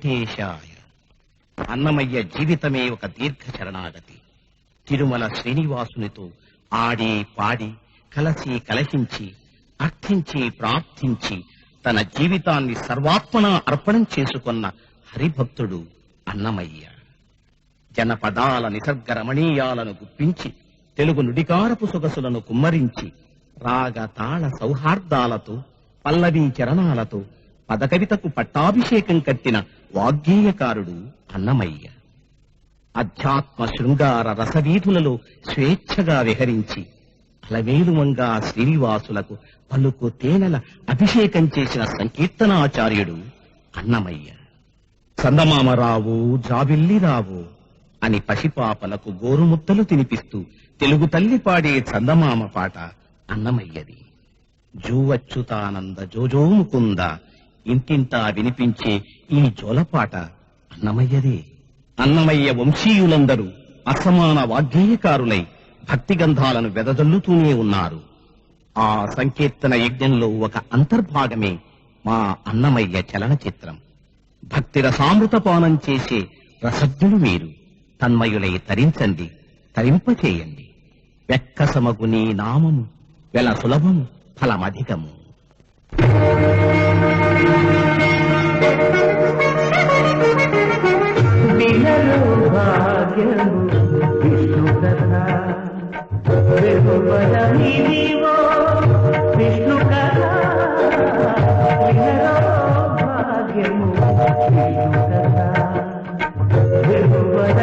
వెంకటేశాయ. అన్నమయ్య జీవితమే ఒక దీర్ఘ శరణాగతి. తిరుమల శ్రీనివాసునితో ఆడి పాడి కలసి కలహించి అర్థించి ప్రార్థించి తన జీవితాన్ని సర్వాత్మన అర్పణం చేసుకున్న హరిభక్తుడు అన్నమయ్య. జనపదాల నిసర్గ రమణీయాలను గుప్పించి తెలుగు నుడికారపు సొగసులను కుమ్మరించి రాగ తాళ సౌహార్దాలతో పల్లవీ చరణాలతో పదకవితకు పట్టాభిషేకం కట్టిన వాగ్గేయకారుడు అన్నమయ్య. అధ్యాత్మ శృంగార రసవీధులలో స్వేచ్ఛగా విహరించి అలవేలుమంగా శ్రీనివాసులకు పలుకు తేనెల అభిషేకం చేసిన సంకీర్తనాచార్యుడు అన్నమయ్య. చందమామరావు జాబిల్లిరావు అని పసిపాపలకు గోరుముద్దలు తినిపిస్తూ తెలుగు తల్లి పాడే చందమామ పాట అన్నమయ్యది. జూవచ్యుతానంద జోజోముకుంద ఇంటింటా వినిపించే ఈ జోలపాట అన్నమయ్యదే. అన్నమయ్య వంశీయులందరూ అసమాన వాగ్గేయకారులై భక్తి గంధాలను వెదజల్లుతూనే ఉన్నారు. ఆ సంకీర్తన యజ్ఞంలో ఒక అంతర్భాగమే మా అన్నమయ్య చలనచిత్రం. భక్తి రసామృతపానం చేసే రసజ్ఞులు మీరు. తన్మయులై తరించండి, తరింపచేయండి. వెక్కసమగు నీ నామము వెల సులభము ఫలమధికము. విష్ణు కథ భాగ్యము విష్ణు కథ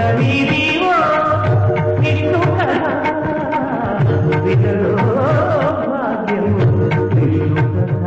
విష్ణు కథ వినరో భాగ్యము విష్ణు కథ.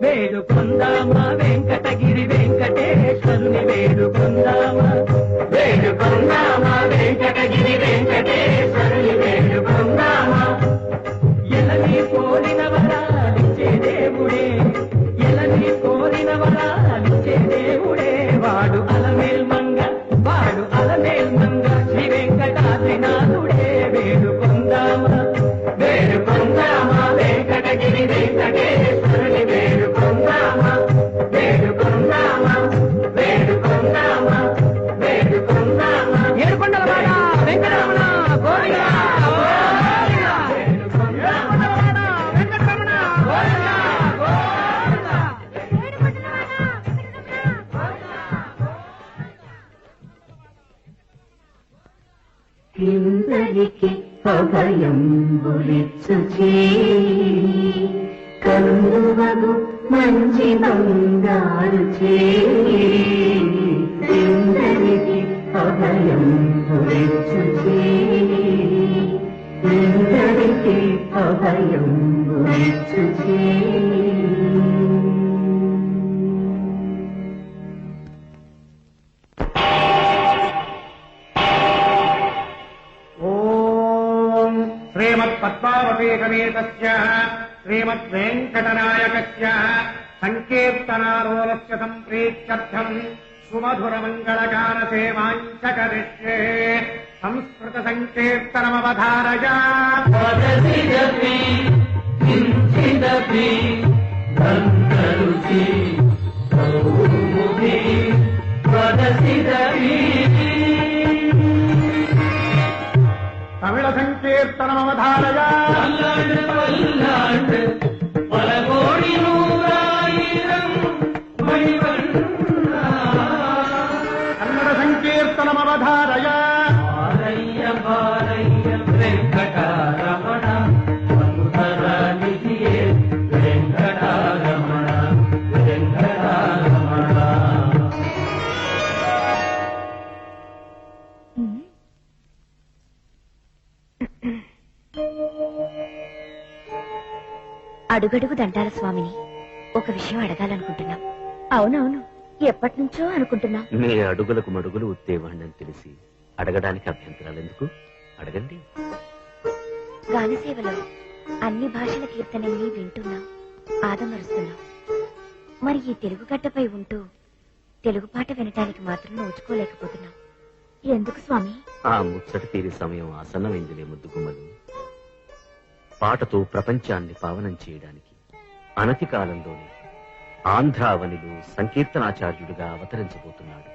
వేడుకొందామా వెంకటగిరి వెంకటేశ్వరుని వేడుకొందామా, వేడుకొందామా వెంకటగిరి వెంకటేశ్వరుని వేడుకొందామా. ఎలని కోరిన వరాలిచ్చే దేవుడే, ఎలని కోరిన వరాలిచ్చే దేవుడే, వాడు అలమేల్ మంగ, వాడు అలమేల్ మంగ శ్రీ వెంకటాద్రినాథుడే. వేడుకొందామా, వేడుకొందామా వెంకటగిరి వెంకటేశ్వరుని వేడుకొందామా, వేడుకొందామా, వేడుకొందామా, వేడుకొందామా. ఏడుకొండలవాడ వెంకటరమణ గోవిందా, వేడుకొందామా వెంకటరమణ గోవిందా, గోవిందా. ఇందరికి అభయంబులిచ్చు చేయి, కన్నువగు మంచి బంగారు చేయి. ఇందరికి అభయంబులిచ్చు చేయి, ఇందరికి అభయంబులిచ్చు చేయి. శ్రీమత్పద్మావతీకమేకస్య శ్రీమద్వేంకటనాయకస్య సంకీర్తనారోలస్య సంప్రీత్యర్థం సుమధురమంగళగాన సేవాంచ కరిష్యే సంస్కృత సంకీర్తనమవధారయ వదసిదపి కించిదపి బంకరుచి కౌముది వదసిదపి. తమిళ సంకీర్తనమవధారయ పల్లాండ్ పల్లాండ్ పలకోడి నూరాయిరం మణివన్నా. కన్నడ సంకీర్తనమవధారయ బాలయ్య బాలయ్య వెంకటరమణ మధురనిధియే వెంకటరమణ వెంకటరమణ. అడుగడుగు దండాల స్వామిని ఒక విషయం అడగాలనుకుంటున్నాం. అవునవును, ఎప్పటి నుంచో అనుకుంటున్నాం. మీ అడుగులకు మడుగులు ఉత్తేవాణ్ణని తెలిసి అడగడానికి అభ్యంతరాలు ఎందుకు? అడగండి. గానసేవలో అన్ని భాషల కీర్తనల్ని వింటున్నాం, ఆదమరుస్తున్నాం. మరి ఈ తెలుగు గడ్డపై ఉంటూ తెలుగు పాట వినటానికి మాత్రం నోచుకోలేకపోతున్నాం. ఎందుకు స్వామి? ఆ ముచ్చట తీరే సమయం ఆసన్నమైందిలే ముద్దుగుమ్మలు. పాటతో ప్రపంచాన్ని పావనం చేయడానికి అనతి కాలంలోనే ఆంధ్రావనిలో సంకీర్తనాచార్యుడిగా అవతరించబోతున్నాడు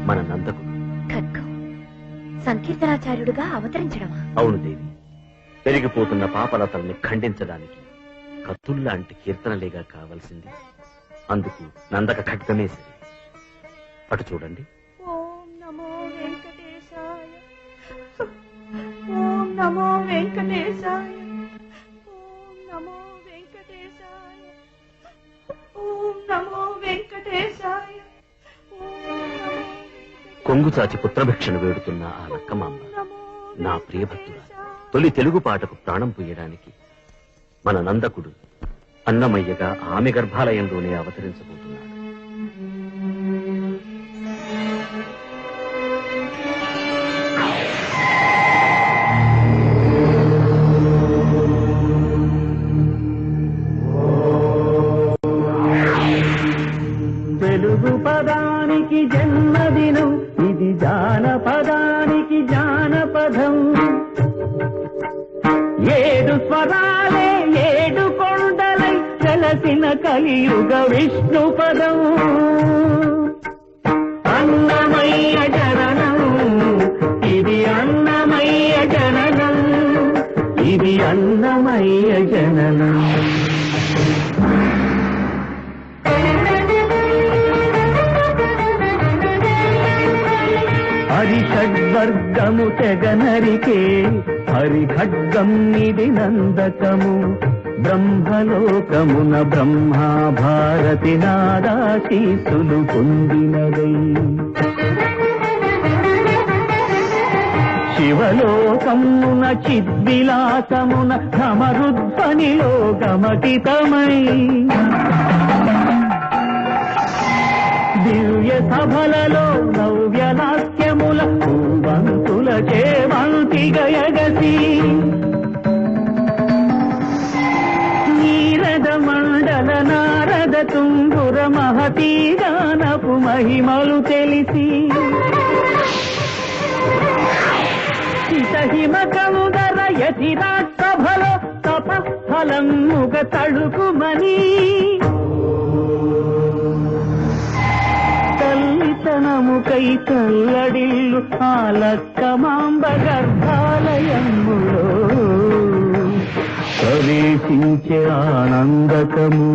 మన నందకుడు. ఖడ్గం సంకీర్తనాచార్యుడిగా అవతరించడమా? అవును దేవి, పెరిగిపోతున్న పాపలతల్ని ఖండించడానికి కత్తుల్లాంటి కీర్తనలేగా కావలసింది. అందుకు నందక ఖడ్గమే సరి. అటు చూడండి. ఓం నమో వెంకటేశాయ, ఓం నమో వెంకటేశాయ, ఓం నమో వెంకటేశాయ, ఓం నమో వెంకటేశాయ. కొంగు చాచి పుత్రభిక్షను వేడుతున్న ఆ లక్కమాంబ నా ప్రియభక్తురాలు. తొలి తెలుగు పాటకు ప్రాణం పూయడానికి మన నందకుడు అన్నమయ్యగా ఆమె గర్భాలయంలోనే అవతరించబోతున్నాడు. తెలుగు పదానికి జన్మదినం, ఇది జానపదానికి జానపదం. 7 స్వరాలే 7 కొండలై కలసిన కలియుగ విష్ణు పదం. అన్నమయ్య జననం, ఇది అన్నమయ్య జననం, ఇది అన్నమయ్య జననం. హరిషడ్వర్గము తెగనరికే హరిఖడ్గం ఇది నందకము. బ్రహ్మలోకమున బ్రహ్మా భారతి నాదాశీసులు పొందినదై. శివలోకమున చిద్విలాసమున ధమరుధ్వనిలో గమటితమై. దివ్య సభలలో నవ్యలాస్యముల పూవంతుల చేవంతి గయగసి. నీరద మండల నారద తుంగుర మహతీ గానపు మహిమలు తెలిసి. హిమ కందర యతిరాట్ సభలో తపఫలం ముగ తడుకుమని. తల్లితనముకై తల్లడిల్లు ఆ లక్కమాంబ గర్భాలయములో ప్రవేశించే ఆనందకము.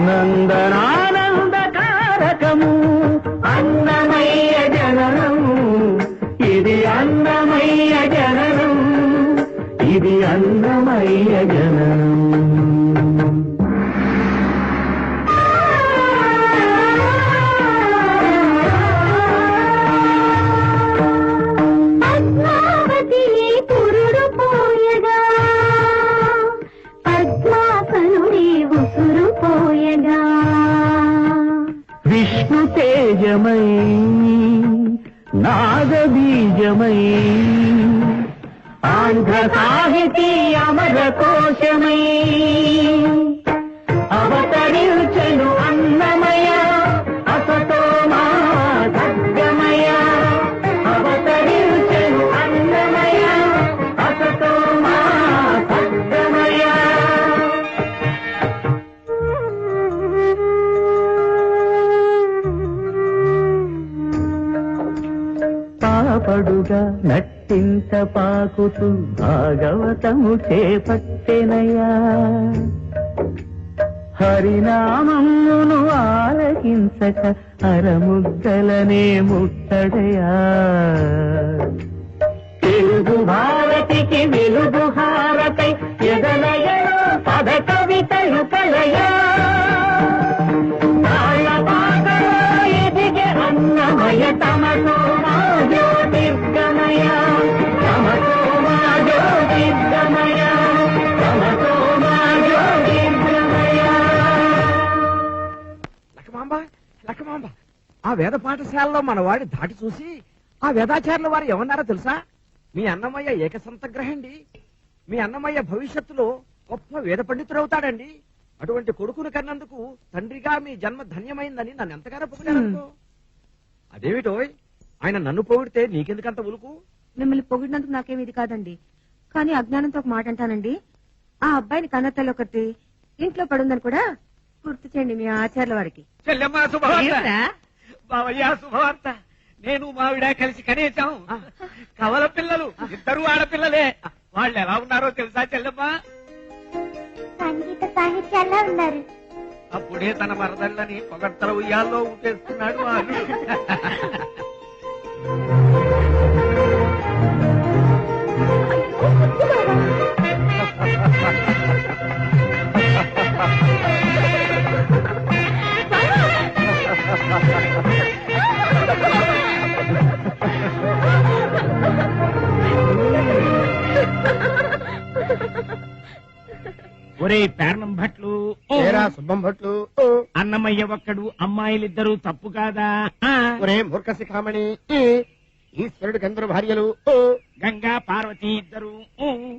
నందనానందకారకము అన్నమయ్య జననం, ఇది అన్నమయ్య జననం, ఇది అన్నమయ్య జననం. విష్ణు తేజమై నాగబీజమై ఆంధ్ర సాహితీ అమర కోశమై అవతరించెను అన్నమయ అసతో మా సద్గమయ అవతరించెను అన్నమయ అసతో మా సద్గమయ పాపడుగా నట్టింత పాకుతూ భాగవతము చేపట్టెనయా హరినామమును ఆలకించక అరముద్దలనే ముట్టడయా తెలుగు భారతికి వెలుగు హారతై ఎదలయలో పద కవితలు కలయా ఎదిగే అన్నమయ తమతో మా జ్యోతిర్గమయ తమతో మా జ్యోతిర్గమయ తమతో మా జ్యోతిర్గమయ. లక్కమాంబ ఆ వేద పాఠశాలలో మన వాడి దాటి చూసి ఆ వేదాచార్యుల వారు ఏమన్నారో తెలుసా? మీ అన్నమయ్య ఏకసంతగ్రహండి, మీ అన్నమయ్య భవిష్యత్తులో గొప్ప వేద పండితుడవుతాడండి. అటువంటి కొడుకును కన్నందుకు తండ్రిగా మీ జన్మ ధన్యమైందని నన్ను ఎంతగానో పొగిడారనుకో. అదేమిటో ఆయన నన్ను పొగిడితే నీకెందుకంత ఉలుకు? మిమ్మల్ని పొగిడినందుకు నాకేమి ఇది కాదండి, కానీ అజ్ఞానంతో ఒక మాట అంటానండి. ఆ అబ్బాయిని కన్నతల్లి ఒకటి ఇంట్లో పడుందని కూడా గుర్తు చేయండి మీ ఆచార్యుల వారికి. చెల్లెమ్మ శుభవార్త, బావయ్య శుభవార్త. నేను మావిడ కలిసి కనేసాం కవల పిల్లలు, ఇద్దరు ఆడపిల్లలే. వాళ్ళు ఎలా ఉన్నారో తెలుసా చెల్లెమ్మ? సంగీత సాహిత్యాల్లో ఉన్నారు. అప్పుడే తన మరదళ్ళని పొగడ్తల ఉయ్యాల్లో ఊపేస్తున్నాడు వాళ్ళు. ఒరే పేర్నం భట్లు, శుభం భట్లు, అన్నమయ్య ఒక్కడు అమ్మాయిలిద్దరూ తప్పు కాదా? ఒరే మూర్ఖ శిఖామణి, ఈశ్వరుడికి ఎందరు భార్యలు? గంగా పార్వతి ఇద్దరు,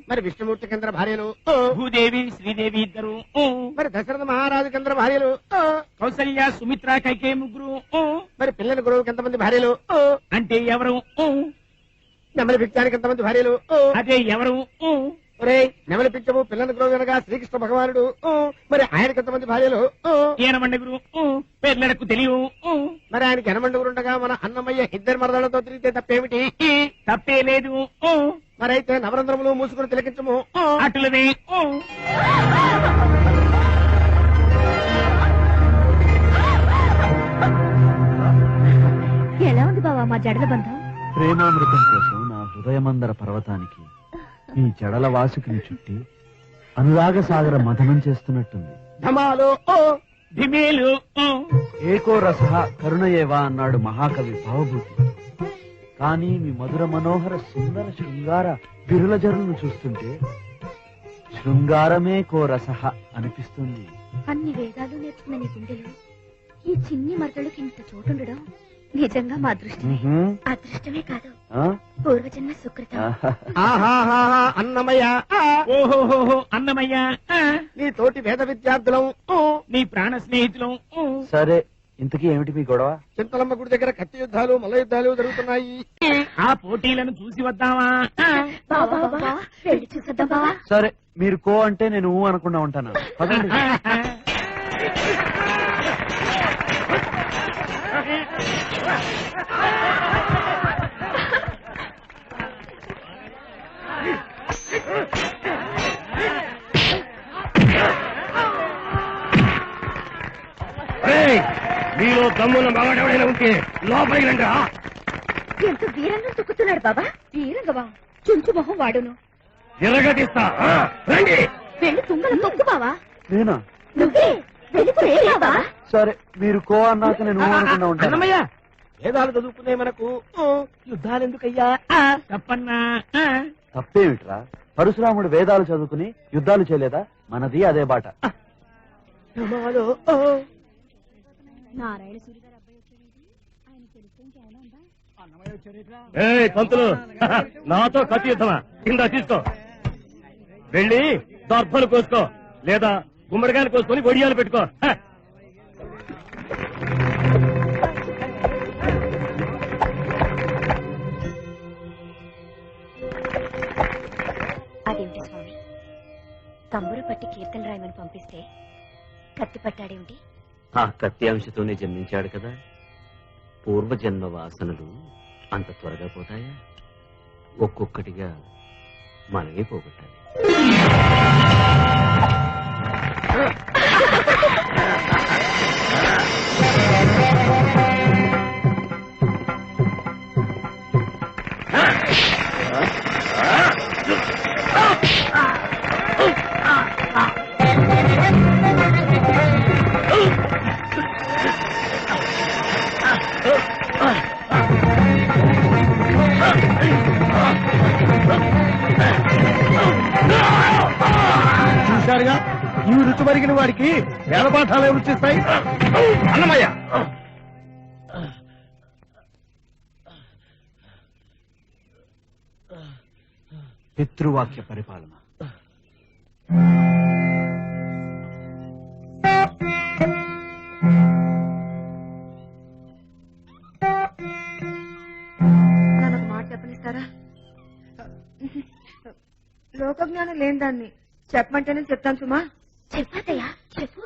మరి విష్ణుమూర్తికి ఎందరు భార్యలు? భూదేవి శ్రీదేవి ఇద్దరు, మరి దశరథ మహారాజుకి ఎందరు భార్యలు? కౌసల్య సుమిత్ర కైకే ముగ్గురు. మరి పిల్లల గురువుకి ఎంతమంది భార్యలు? అంటే ఎవరు? నెమలి భిక్షానికి ఎంతమంది భార్యలు? అదే ఎవరు? ఒరే నెమలి పింఛము పిల్లల గురువు అనగా శ్రీకృష్ణ భగవానుడు. మరి ఆయనకి ఎంతమంది భార్యలు? ఈయనమండ గురు పేర్లకు తెలియవు. మరి ఆయనకి ఎనమండుగురు ఉండగా మన అన్నమయ్య ఇద్దరు మరదలతో తిరిగితే తప్పేమిటి? తప్పే లేదు. మరైతే నవరంధ్రములు మూసుకుని తిలకించము. అటులనే. ఎలా ఉంది బావా మా జడల బంధం? ప్రేమామృతం కోసం నా హృదయమందర పర్వతానికి ఈ జడల వాసుకిని చుట్టి అనురాగ సాగర మథనం చేస్తున్నట్టుంది. ధమాలో ధిమేలు. ఏకో రస కరుణయేవా అన్నాడు మహాకవి భావభూతి. కానీ మీ మధుర మనోహర సుందర శృంగార విరుల జరులను చూస్తుంటే శృంగారమే కో రస అనిపిస్తుంది. అన్ని వేదాలు నేర్చుకున్న నీ గుండెలో ఈ చిన్ని మరదలకి ఇంత చోటుండడం నిజంగా మా అదృష్టమే. అదృష్టమే కాదు, పూర్వజన్మ సుకృతం. అన్నమయ్య, ఓహోహోహో అన్నమయ్య, నీ తోటి వేద విద్యార్థులం, నీ ప్రాణ స్నేహితులం. సరే, ఇంతకీ ఏమిటి మీ గొడవ? చింతలమ్మ గుడి దగ్గర కత్తి యుద్ధాలు మల్ల యుద్ధాలు జరుగుతున్నాయి. ఆ పోటీలను చూసి వద్దామా? వెళ్ళి చూసొద్దాం బావా. సరే, మీరు కో అంటే నేను ఊ అనకుండా ఉంటాను. పదండి. మీలో దమ్మున మగడెవడైనా ఉంటే లోపలికి రండి. ఎంత వీరంగా తొక్కుతున్నాడు బాబా. వీరంగవా చుంచు మొహం వాడును. ఎరగదీస్తా, రండి. వెళ్ళి తుంగల తొక్కు బావా. నేనా? నువ్వే వెళ్ళి బాబా. సరే, మీరు కో అన్నాక నేను ఊ అనకుండా ఉంటాను. అన్నమయ్య, వేదాలు చదువుకునే మనకు యుద్ధాలు ఎందుకయ్యా? తప్పన్నా. తప్పేమిట్రా? పరశురాముడు వేదాలు చదువుకుని యుద్ధాలు చేయలేదా? మనది అదే బాట. నారాయణ సూరి గారు అబ్బాయి వచ్చేది ఆయన తెలిస్తే ఇంకేమైనా ఉందా? పంతులు నాతో కత్తి యుద్ధమా కింద తీసుకో వెళ్ళి దర్భలు కోసుకో లేదా గుమ్మడికాయలు కోసుకొని వడియాలు పెట్టుకో అదేమిటి స్వామి తంబురు పట్టి కీర్తన రాయమని పంపిస్తే కత్తి పట్టాడేమిటి? ఆ కత్తి అంశతోనే జన్మించాడు కదా, పూర్వజన్మ వాసనలు అంత త్వరగా పోతాయా? ఒక్కొక్కటిగా మనమే పోగొట్టాలి. చూశారుగా, ఈ రుచి మరిగిన వాడికి వేలపాఠాలు ఏమిచ్చిస్తాయి? అన్నమయ్య, పితృవాక్య పరిపాలన. నన్ను ఒక మాట చెప్పనిస్తారా? లోకజ్ఞానం లేని దాన్ని చెప్పమంటేనే చెప్తాను సుమా. చెప్పాదయ్యా, చెప్పు.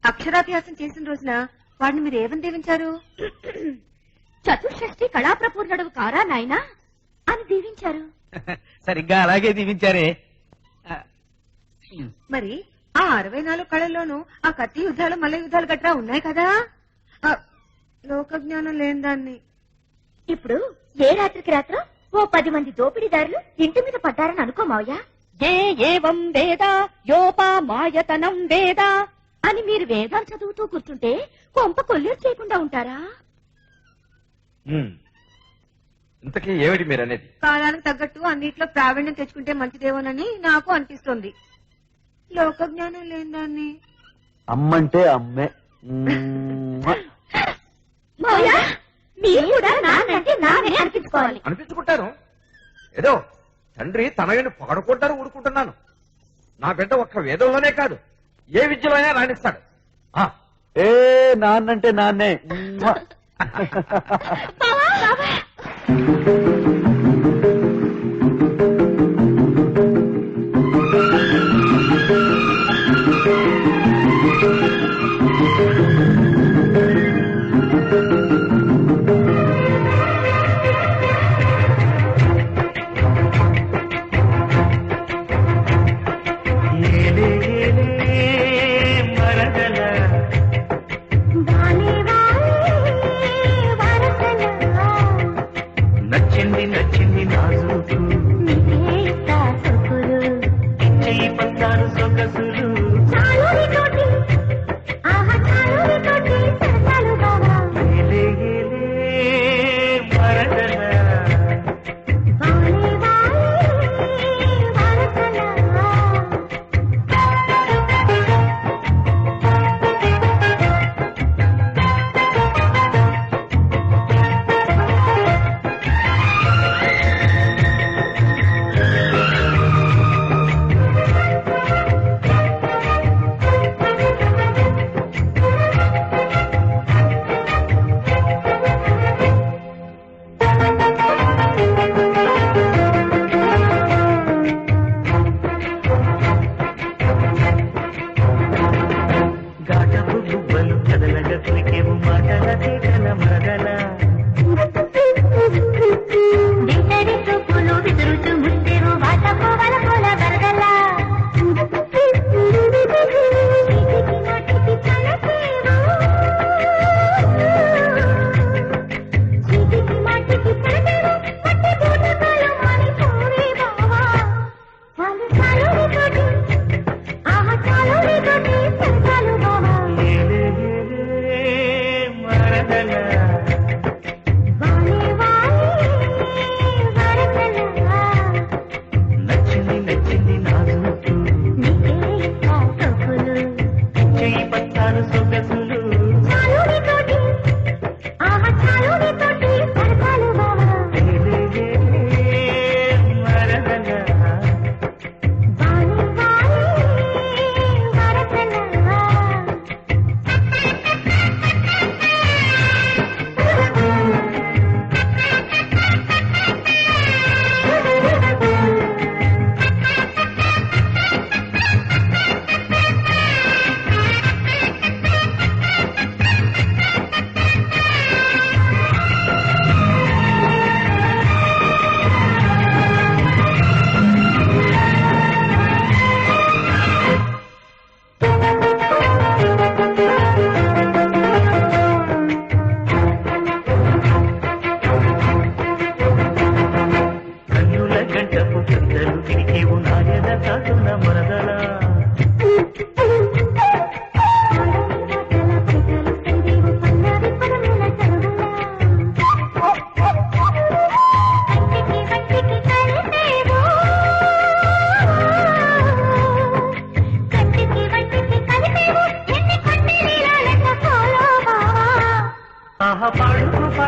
అక్షరాభ్యాసం చేసిన రోజున వాడిని మీరు ఏమని దీవించారు? చతుషష్ఠి కళాప్రపూర్ణుడు కారా నాయనా అని దీవించారు. సరిగ్గా అలాగే దీవించారే. మరి ఆ 64 కళల్లోనూ ఆ కత్తి యుద్ధాలు మల్ల యుద్ధాలు గట్రా ఉన్నాయి కదా. లోకజ్ఞానం లేని దాన్ని ఇప్పుడు ఏ రాత్రికి రాత్రం ఓ 10 మంది దోపిడీదారులు ఇంటి మీద పడ్డారని అనుకోమావయ్యా. ఏవం వేద యోపా మాయతనం వేద అని మీరు వేదాలు చదువుతూ కూర్చుంటే కొంప కొల్లేరు చేయకుండా ఉంటారా? ఇంతకీ ఏమిటి మీరనేది? కాలానికి తగ్గట్టు అన్నిట్లో ప్రావీణ్యం తెచ్చుకుంటే మంచిదేమోనని నాకు అనిపిస్తోంది. లోకజ్ఞానం లేని దాన్ని అమ్మంటే అమ్మే. మావయ్యా, మీరు కూడా నాన్నంటే నానే అనిపించుకోవాలి. అనిపించుకుంటాను. ఏదో తండ్రి తనయుని పాడుకుంటారు ఊరుకుంటున్నాను. నా బిడ్డ ఒక్క వేదంలోనే కాదు, ఏ విద్యలోనే రాణిస్తాడు. ఏ నాన్నంటే నాన్నే. నచ్చింది నచ్చింది నాజుకు చెయ్యి పత్తారు సొగసులు మరదల గాటపు గువ్వలు కదలగ కులికేవు మాటల తీగల మరదల విసురుచు ముట్టేరు వాటపు వలపుల వరదల మరదల నచ్చింది నచ్చింది నాజుకు చెయ్యి పత్తారు సొగసులు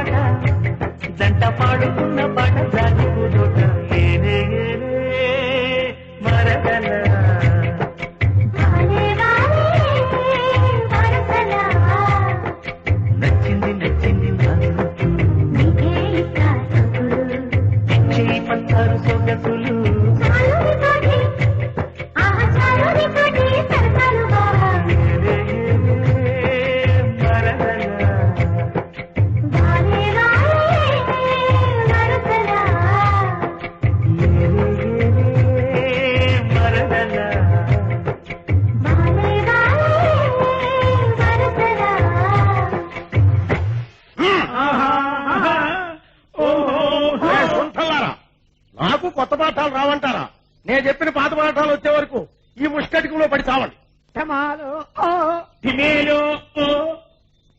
చోట జంట పాడుకున్న పాట జాతి పూదోట ఏలే మరదల నచ్చింది నచ్చింది నాకు చెయ్యి పట్టారు సొగసులు నాకు కొత్త పాఠాలు రావంటారా? నేను చెప్పిన పాత పాఠాలు వచ్చే వరకు ఈ ముష్కటికంలో పడి చావండి.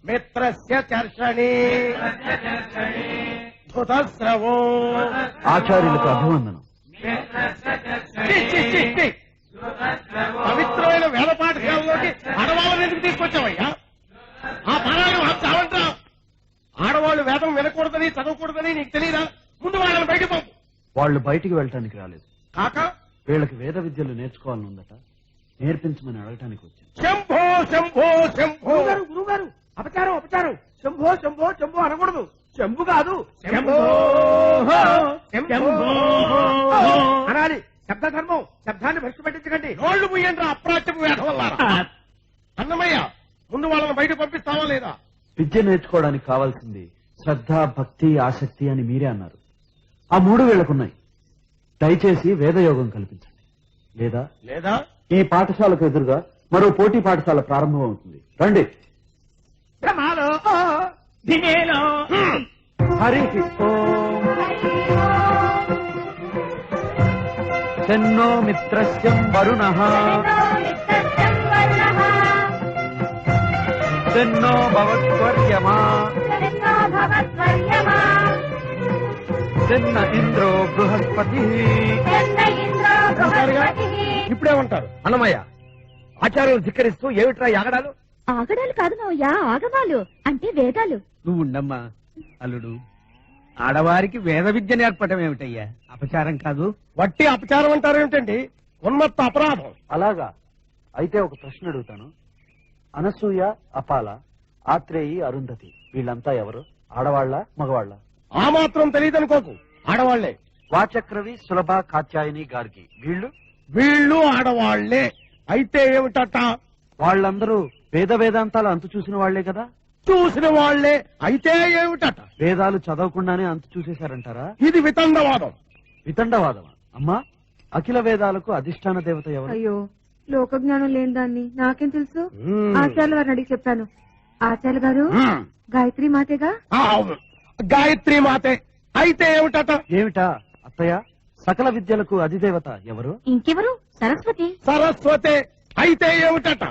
మిత్రస్య చర్షణి ధృతస్రవో. ఆచార్యులకు అభివందనం. పవిత్రమైన వేద పాఠశాలలోకి ఆడవాళ్ళని ఎందుకు తీసుకొచ్చావయ్యా? ఆ పారాయణం చావంటా. ఆడవాళ్ళు వేదం వినకూడదని చదవకూడదని నీకు తెలియదా? ముందు వాళ్ళని బయట పంపు. వాళ్ళు బయటికి వెళ్ళటానికి రాలేదు కాక వీళ్ళకి వేద విద్యలు నేర్చుకోవాలని ఉందట, నేర్పించమని అడగటానికి వచ్చాను. శంభో శంభో శంభో. గురుగారు అపచారం అపచారం. శంభో శంభో శంభో అనకూడదు. శంభు కాదు శంభో శంభో అనాలి. శబ్ద ధర్మం. శబ్దాన్ని భ్రష్టు పెట్టించకండి. నోళ్లు ముయ్యండి అప్రాచ్యపు వేధ వల్ల. అన్నమయ్య, ముందు వాళ్ళని బయట పంపిస్తావా లేదా? విద్య నేర్చుకోవడానికి కావాల్సింది శ్రద్ధ, భక్తి, ఆసక్తి అని మీరే అన్నారు. ఆ 3 వీళ్ళకున్నాయి. దయచేసి వేదయోగం కల్పించండి. లేదా లేదా ఈ పాఠశాలకు ఎదురుగా మరో పోటీ పాఠశాల ప్రారంభం అవుతుంది. రండి. హరి ఓం. శన్నో మిత్రస్యం వరుణః శన్నో భవత్వర్యమా శన్న ఇంద్రో బృహస్పతి. ఇప్పుడేమంటారు? అన్నమయ్య, ఆచార్యులు ధిక్కరిస్తూ ఏమిట్రా యాగడాలు? ఆగడాలు కాదు మావయ్య, ఆగమాలు అంటే వేదాలు. నువ్వు ఉండమ్మా అల్లుడు. ఆడవారికి వేద విద్య నేర్పటం ఏమిటయ్యా? అపచారం కాదు. వట్టి అపచారం అంటారేమిటండి? ఉన్మత్త అపరాధం. అలాగా? అయితే ఒక ప్రశ్న అడుగుతాను. అనసూయ, అపాల, ఆత్రేయి, అరుంధతి వీళ్ళంతా ఎవరు? ఆడవాళ్ల, మగవాళ్ల? ఆ మాత్రం తెలియదనుకోకు, ఆడవాళ్లే. వాచక్రవి, సులభ, కాత్యాయని, గార్గి వీళ్ళు ఆడవాళ్లే. అయితే ఏమిటట? వాళ్ళందరూ వేద వేదాంతాలు అంతు చూసిన వాళ్లే కదా? చూసిన వాళ్లే. అయితే ఏమిటట? వేదాలు చదవకుండానే అంతు చూసేశారంటారా? ఇది వితండవాదం. వితండవాదమా? అమ్మా, అఖిల వేదాలకు అధిష్టాన దేవత ఎవరు? అయ్యో, లోక జ్ఞానం లేని దాన్ని నాకేం తెలుసు? ఆచార్యుల వారిని అడిగి చెప్తాను. ఆచార్య గారు, గాయత్రి మాతేగా? అవును, గాయత్రి మాతే. అయితే ఏమిటట? ఏమిటా అత్తయ్య? సకల విద్యలకు అధిదేవత ఎవరు? ఇంకెవరు? సరస్వతి. సరస్వతే. అయితే ఏమిటట?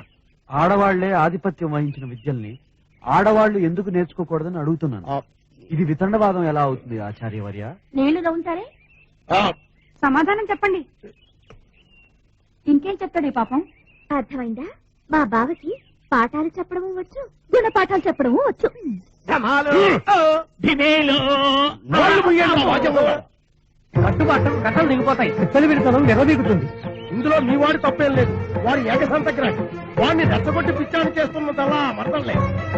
ఆడవాళ్లే ఆధిపత్యం వహించిన విద్యల్ని ఆడవాళ్లు ఎందుకు నేర్చుకోకూడదని అడుగుతున్నాను. ఇది వితండవాదం ఎలా అవుతుంది ఆచార్యవర్య? నీళ్లు నవ్వుతారే. సమాధానం చెప్పండి. ఇంకేం చెప్తాడే పాపం? అర్థమైందా? మా బావకి పాఠాలు చెప్పడము వచ్చు, గుణపాఠాలు చెప్పడము వచ్చు. కట్టలు దిగిపోతాయి. తెలివితనం నిరదీగుతుంది. ఇందులో మీ వాడి తప్పేం లేదు. వాడు ఏకసంతగ్రాహి. వాడిని రెచ్చగొట్టి పిచ్చాన్ని చేస్తున్నదల్లా మరదలే.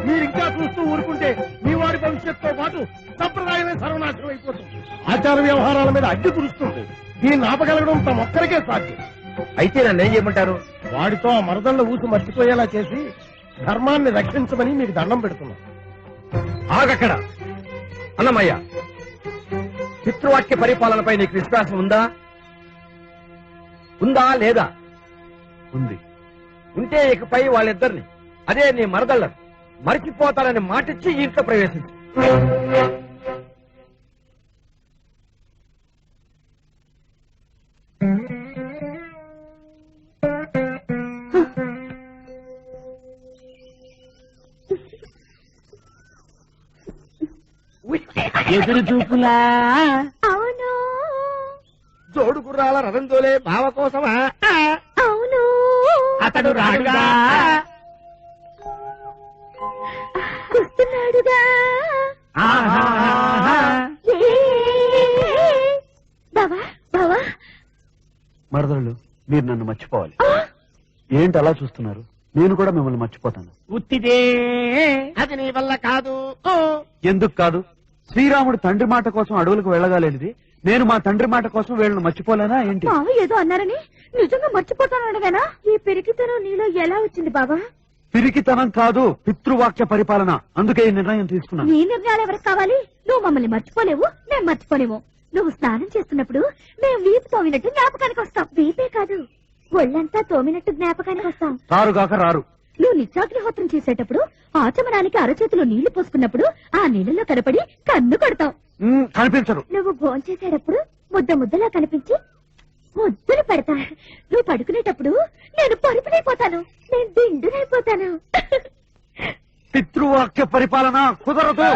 మీరింకా చూస్తూ ఊరుకుంటే మీ వాడి భవిష్యత్తుతో పాటు సంప్రదాయమే సర్వనాశనం అయిపోతుంది. ఆచార వ్యవహారాల మీద అడ్డు కురుస్తుంది. దీన్ని ఆపగలగడం తమొక్కరికే సాధ్యం. అయితే నన్నేం చేయమంటారు? వాడితో ఆ మరదళ్ళ ఊసి మర్చిపోయేలా చేసి ధర్మాన్ని రక్షించమని మీకు దండం పెడుతున్నాం. ఆగక్కడ. అన్నమయ్య, పితృవాక్య పరిపాలనపై నీకు విశ్వాసం ఉందా? ఉందా లేదా? ఉంది. ఉంటే ఇకపై వాళ్ళిద్దరిని, అదే నీ మరదళ్ళను మరిచిపోతారని మాటిచ్చి ఇంట్లో ప్రవేశించు. ఎదురు చూపులా? అవును. జోడు గుర్రాల రథం తోలే బావ కోసమా? అవును. అతడు రాడుగా? వస్తున్నాడుగా? ఆహా మీరు నన్ను మర్చిపోవాలి. ఏంటి అలా చూస్తున్నారు? నేను కూడా మిమ్మల్ని మర్చిపోతాను. ఉత్తిదే అది నీ వల్ల కాదు. ఎందుకు కాదు? శ్రీరాముడు తండ్రి మాట కోసం అడవులకు వెళ్ళగాలేనిది నేను మా తండ్రి మాట కోసం వీళ్ళని మర్చిపోలేనా ఏంటి? ఏదో అన్నారని నిజంగా మర్చిపోతానడగానా? ఈ పెరిగితనం నీలో ఎలా వచ్చింది బాబా? పిరికితనం కాదు, పితృవాక్య పరిపాలన. అందుకే ఈ నిర్ణయం తీసుకున్నాను. నీ నిర్ణయాలు ఎవరికి కావాలి? నువ్వు మమ్మల్ని మర్చిపోలేవు, మేము మర్చిపోలేము. నువ్వు స్నానం చేస్తున్నప్పుడు మేము వీపు తోమినట్టు జ్ఞాపకానికి వస్తాం. వీపే కాదు, ఒళ్ళంతా తోమినట్టు జ్ఞాపకానికి వస్తాం. రారుగాక రారు. నువ్వు నిత్యాగ్నిహోత్రం చేసేటప్పుడు ఆచమనానికి అరచేతిలో నీళ్లు పోసుకున్నప్పుడు ఆ నీళ్ళలో కనపడి కన్ను కొడతాం. కనిపించరు. నువ్వు భోంచేసేటప్పుడు ముద్ద ముద్దలా కనిపించి ముద్దులు పెడతా. నువ్వు పడుకునేటప్పుడు నేను పరుపునైపోతాను, నేను దిండునైపోతాను. పితృవాక్య పరిపాలన కుదరదు.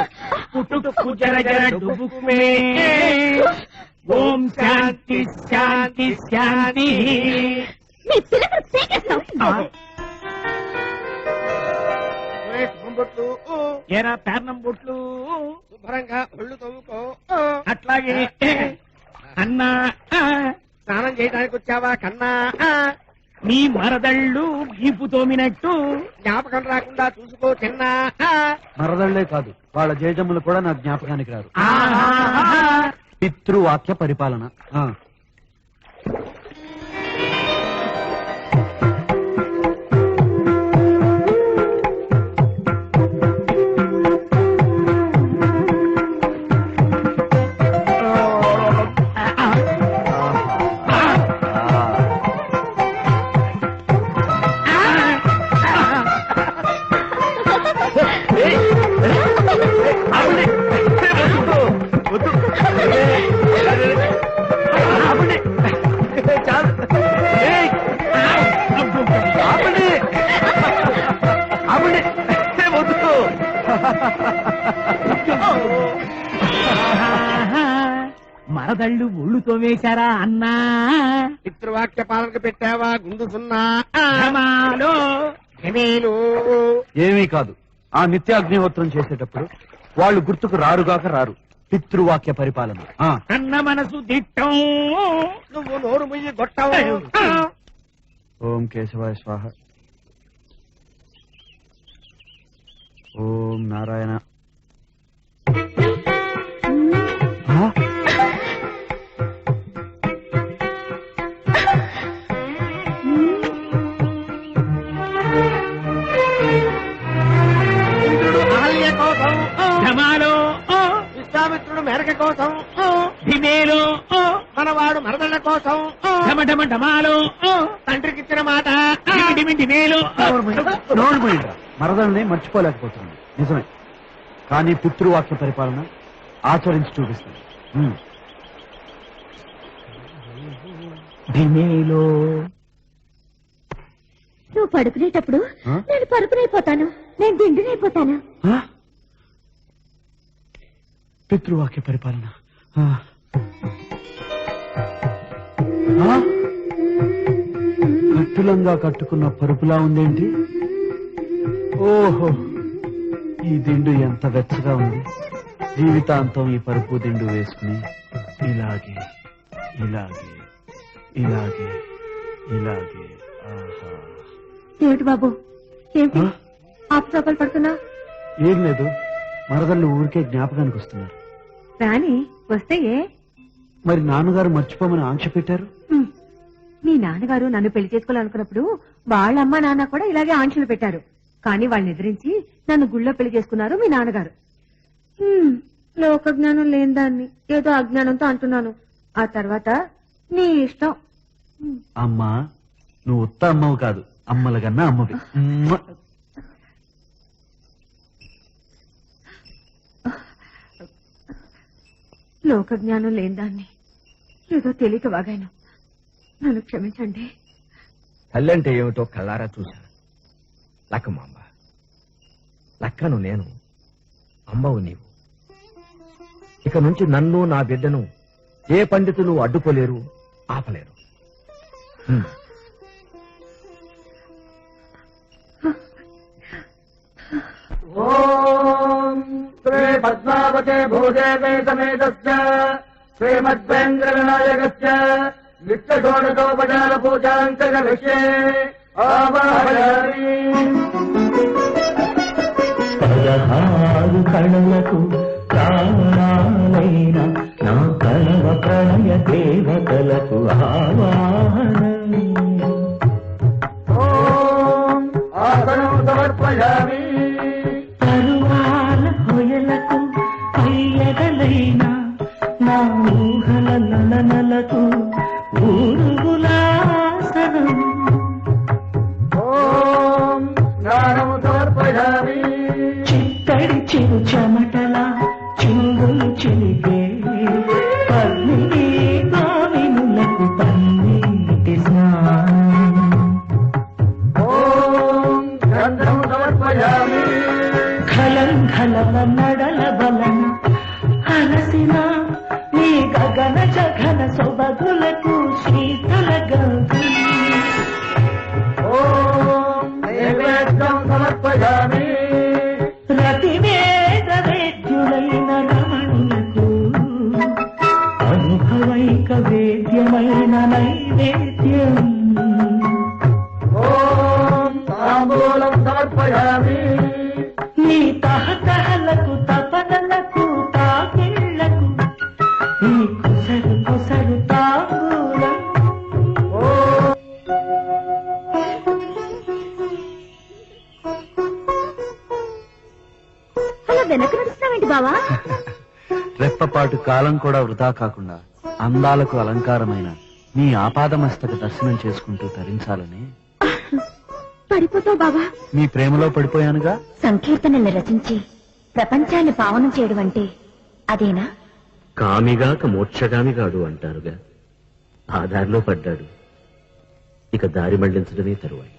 పుట్టుకు జర జర డుబుకుమే. ఓం శాంతి శాంతి శాంతి. నీ పిల్లలు సేకేస్తావు. బొట్లు ఎరా పేర్నం బొట్లు శుభ్రంగా ఒళ్ళు తవ్వుకో. అట్లాగే అన్నా. స్నానం చేయడానికి వచ్చావా కన్నా? నీ మరదళ్ళు వీపు తోమినట్టు జ్ఞాపకం రాకుండా చూసుకో చిన్నా. మరదళ్లే కాదు, వాళ్ళ జయజమ్ములు కూడా నా జ్ఞాపకానికి రారు. ఆహా. పితృవాక్య పరిపాలన. మరదళ్ళు ఒళ్ళు తోమేశారా అన్నా? పితృవాక్య పాలనకు పెట్టావా గుండు సున్నా? ఏమీ కాదు. ఆ నిత్యాగ్నిహోత్రం చేసేటప్పుడు వాళ్ళు గుర్తుకు రారుగాక రారు. పితృవాక్య పరిపాలన. అన్న మనసు దిట్టం. నువ్వు నోరు ముయ్యి గొట్టవు. ఓం కేశవాయ స్వాహ. ఓం నారాయణ. అహల్య కోసం, విశ్వామిత్రుడు మేరక కోసం, భిమేలో మనవాడు మరదళ్ళ కోసం, ఢమఢమఢమాలో తండ్రికిచ్చిన మాట ఢిమిఢిమేలో. మరదల్ని మర్చిపోలేకపోతున్నాను, నిజమే. కానీ పితృవాక్య పరిపాలన ఆచరించి చూపిస్తాను. భిమేలో. నువ్వు పడుకునేటప్పుడు నేను పరుపునైపోతాను, నేను దిండునైపోతాను. పితృవాక్య పరిపాలన. కట్టులంగా కట్టుకున్న పరుపులా ఉందేంటి? ఓహో, ఈ దిండు ఎంత వెచ్చగా ఉంది. జీవితాంతం ఈ పరుపు దిండు వేసుకుని ఇలాగే ఇలాగే ఇలాగే ఇలాగే. ఆహా. ఏమిటి బాబు, ఏమిటి ఆపుసోపాలు పడుతున్నా? ఏం లేదు, మరదళ్ళు ఊరికే జ్ఞాపకానికి వస్తున్నారు. రాని వస్తే ఏ? మరి నాన్నగారు మర్చిపోమని ఆంక్ష పెట్టారు. మీ నాన్నగారు నన్ను పెళ్లి చేసుకోవాలనుకున్నప్పుడు వాళ్ళ అమ్మ నాన్న కూడా ఇలాగే ఆంక్షలు పెట్టారు. కానీ వాళ్ళని ఎదిరించి నన్ను గుళ్ళో పెళ్లి చేసుకున్నారు మీ నాన్నగారు. లోక జ్ఞానం లేని దాన్ని ఏదో అజ్ఞానంతో అంటున్నాను. ఆ తర్వాత నీ ఇష్టం. అమ్మా, నువ్వు ఉత్త అమ్మవు కాదు, అమ్మల కన్నా అమ్మవి. లోక జ్ఞానం లేని దాన్ని ఏదో తెలియక వాగాను, నన్ను క్షమించండి. తల్లంటే ఏమిటో కళ్ళారా చూశాను. లక్కమాంబ, లక్కను నేను, అమ్మవు నీవు. ఇక నుంచి నన్ను నా బిడ్డను ఏ పండితులు అడ్డుకోలేరు, ఆపలేరు. ఓం శ్రీ పద్మావతే భూదేవే సమేతస్య శ్రీమద్వేంద్ర వినాయకస్య నిత్య షోడశోపచార పూజాంతర విషయ ఆవాహయామి. 16 కళలకు ప్రాణాలైన నా కళవ ప్రణయ దేవతలకు ఆవాహనం. ఓం ఆసనం సమర్పయామి. తరువాల హొయలకు అయ్యగలైన నా ఊహల నలనలకు ఊరుగులాసనం. ఓం స్నానం సమర్పయామి. చిత్తడి చిరు చెమటల చిందులు చిలిపే పల్లి కావినులకు పన్నీటి స్నానం. ఓం గంధం సమర్పయామి. ఖలంఖలల నడల బలన అలసిన నీ గగన జగన సొబగులకు శీతల గంధం. ఓం నైవేద్యం సమర్పయామి. రతివేద వేద్యులైన రమణులకు అనుభవైక వేద్యమైన నైవేద్యం. ఓం తాంబూలం సమర్పయామి. నీ తహతహలకు తపనలకు తాకిళ్లకు నీ కొసరు కొసరు తాంబూలం. అలా వెనక నడుస్తావేంటి బావా? రెప్పపాటు కాలం కూడా వృధా కాకుండా అందాలకు అలంకారమైన మీ ఆపాదమస్తక దర్శనం చేసుకుంటూ తరించాలని. పడిపోతావు బావా. మీ ప్రేమలో పడిపోయానుగా. సంకీర్తనల్ని రచించి ప్రపంచాన్ని పావనం చేయడం అంటే అదేనా? కామిగాక మోక్షగామిగాడు అంటారుగా. ఆ దారిలో పడ్డాడు. ఇక దారి మళ్లించడమే తరువాయి.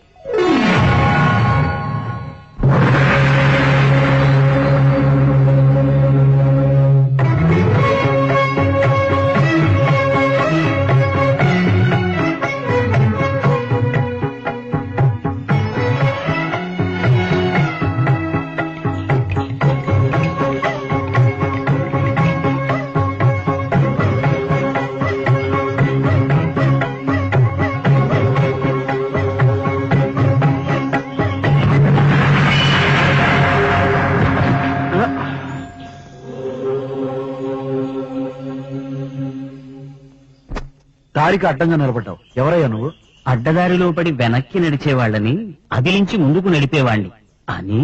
దారికి అడ్డంగా నిలబడ్డావు. ఎవరయ్యా నువ్వు? అడ్డదారిలో పడి వెనక్కి నడిచేవాళ్ళని అదిలించి ముందుకు నడిపేవాణ్ణి అని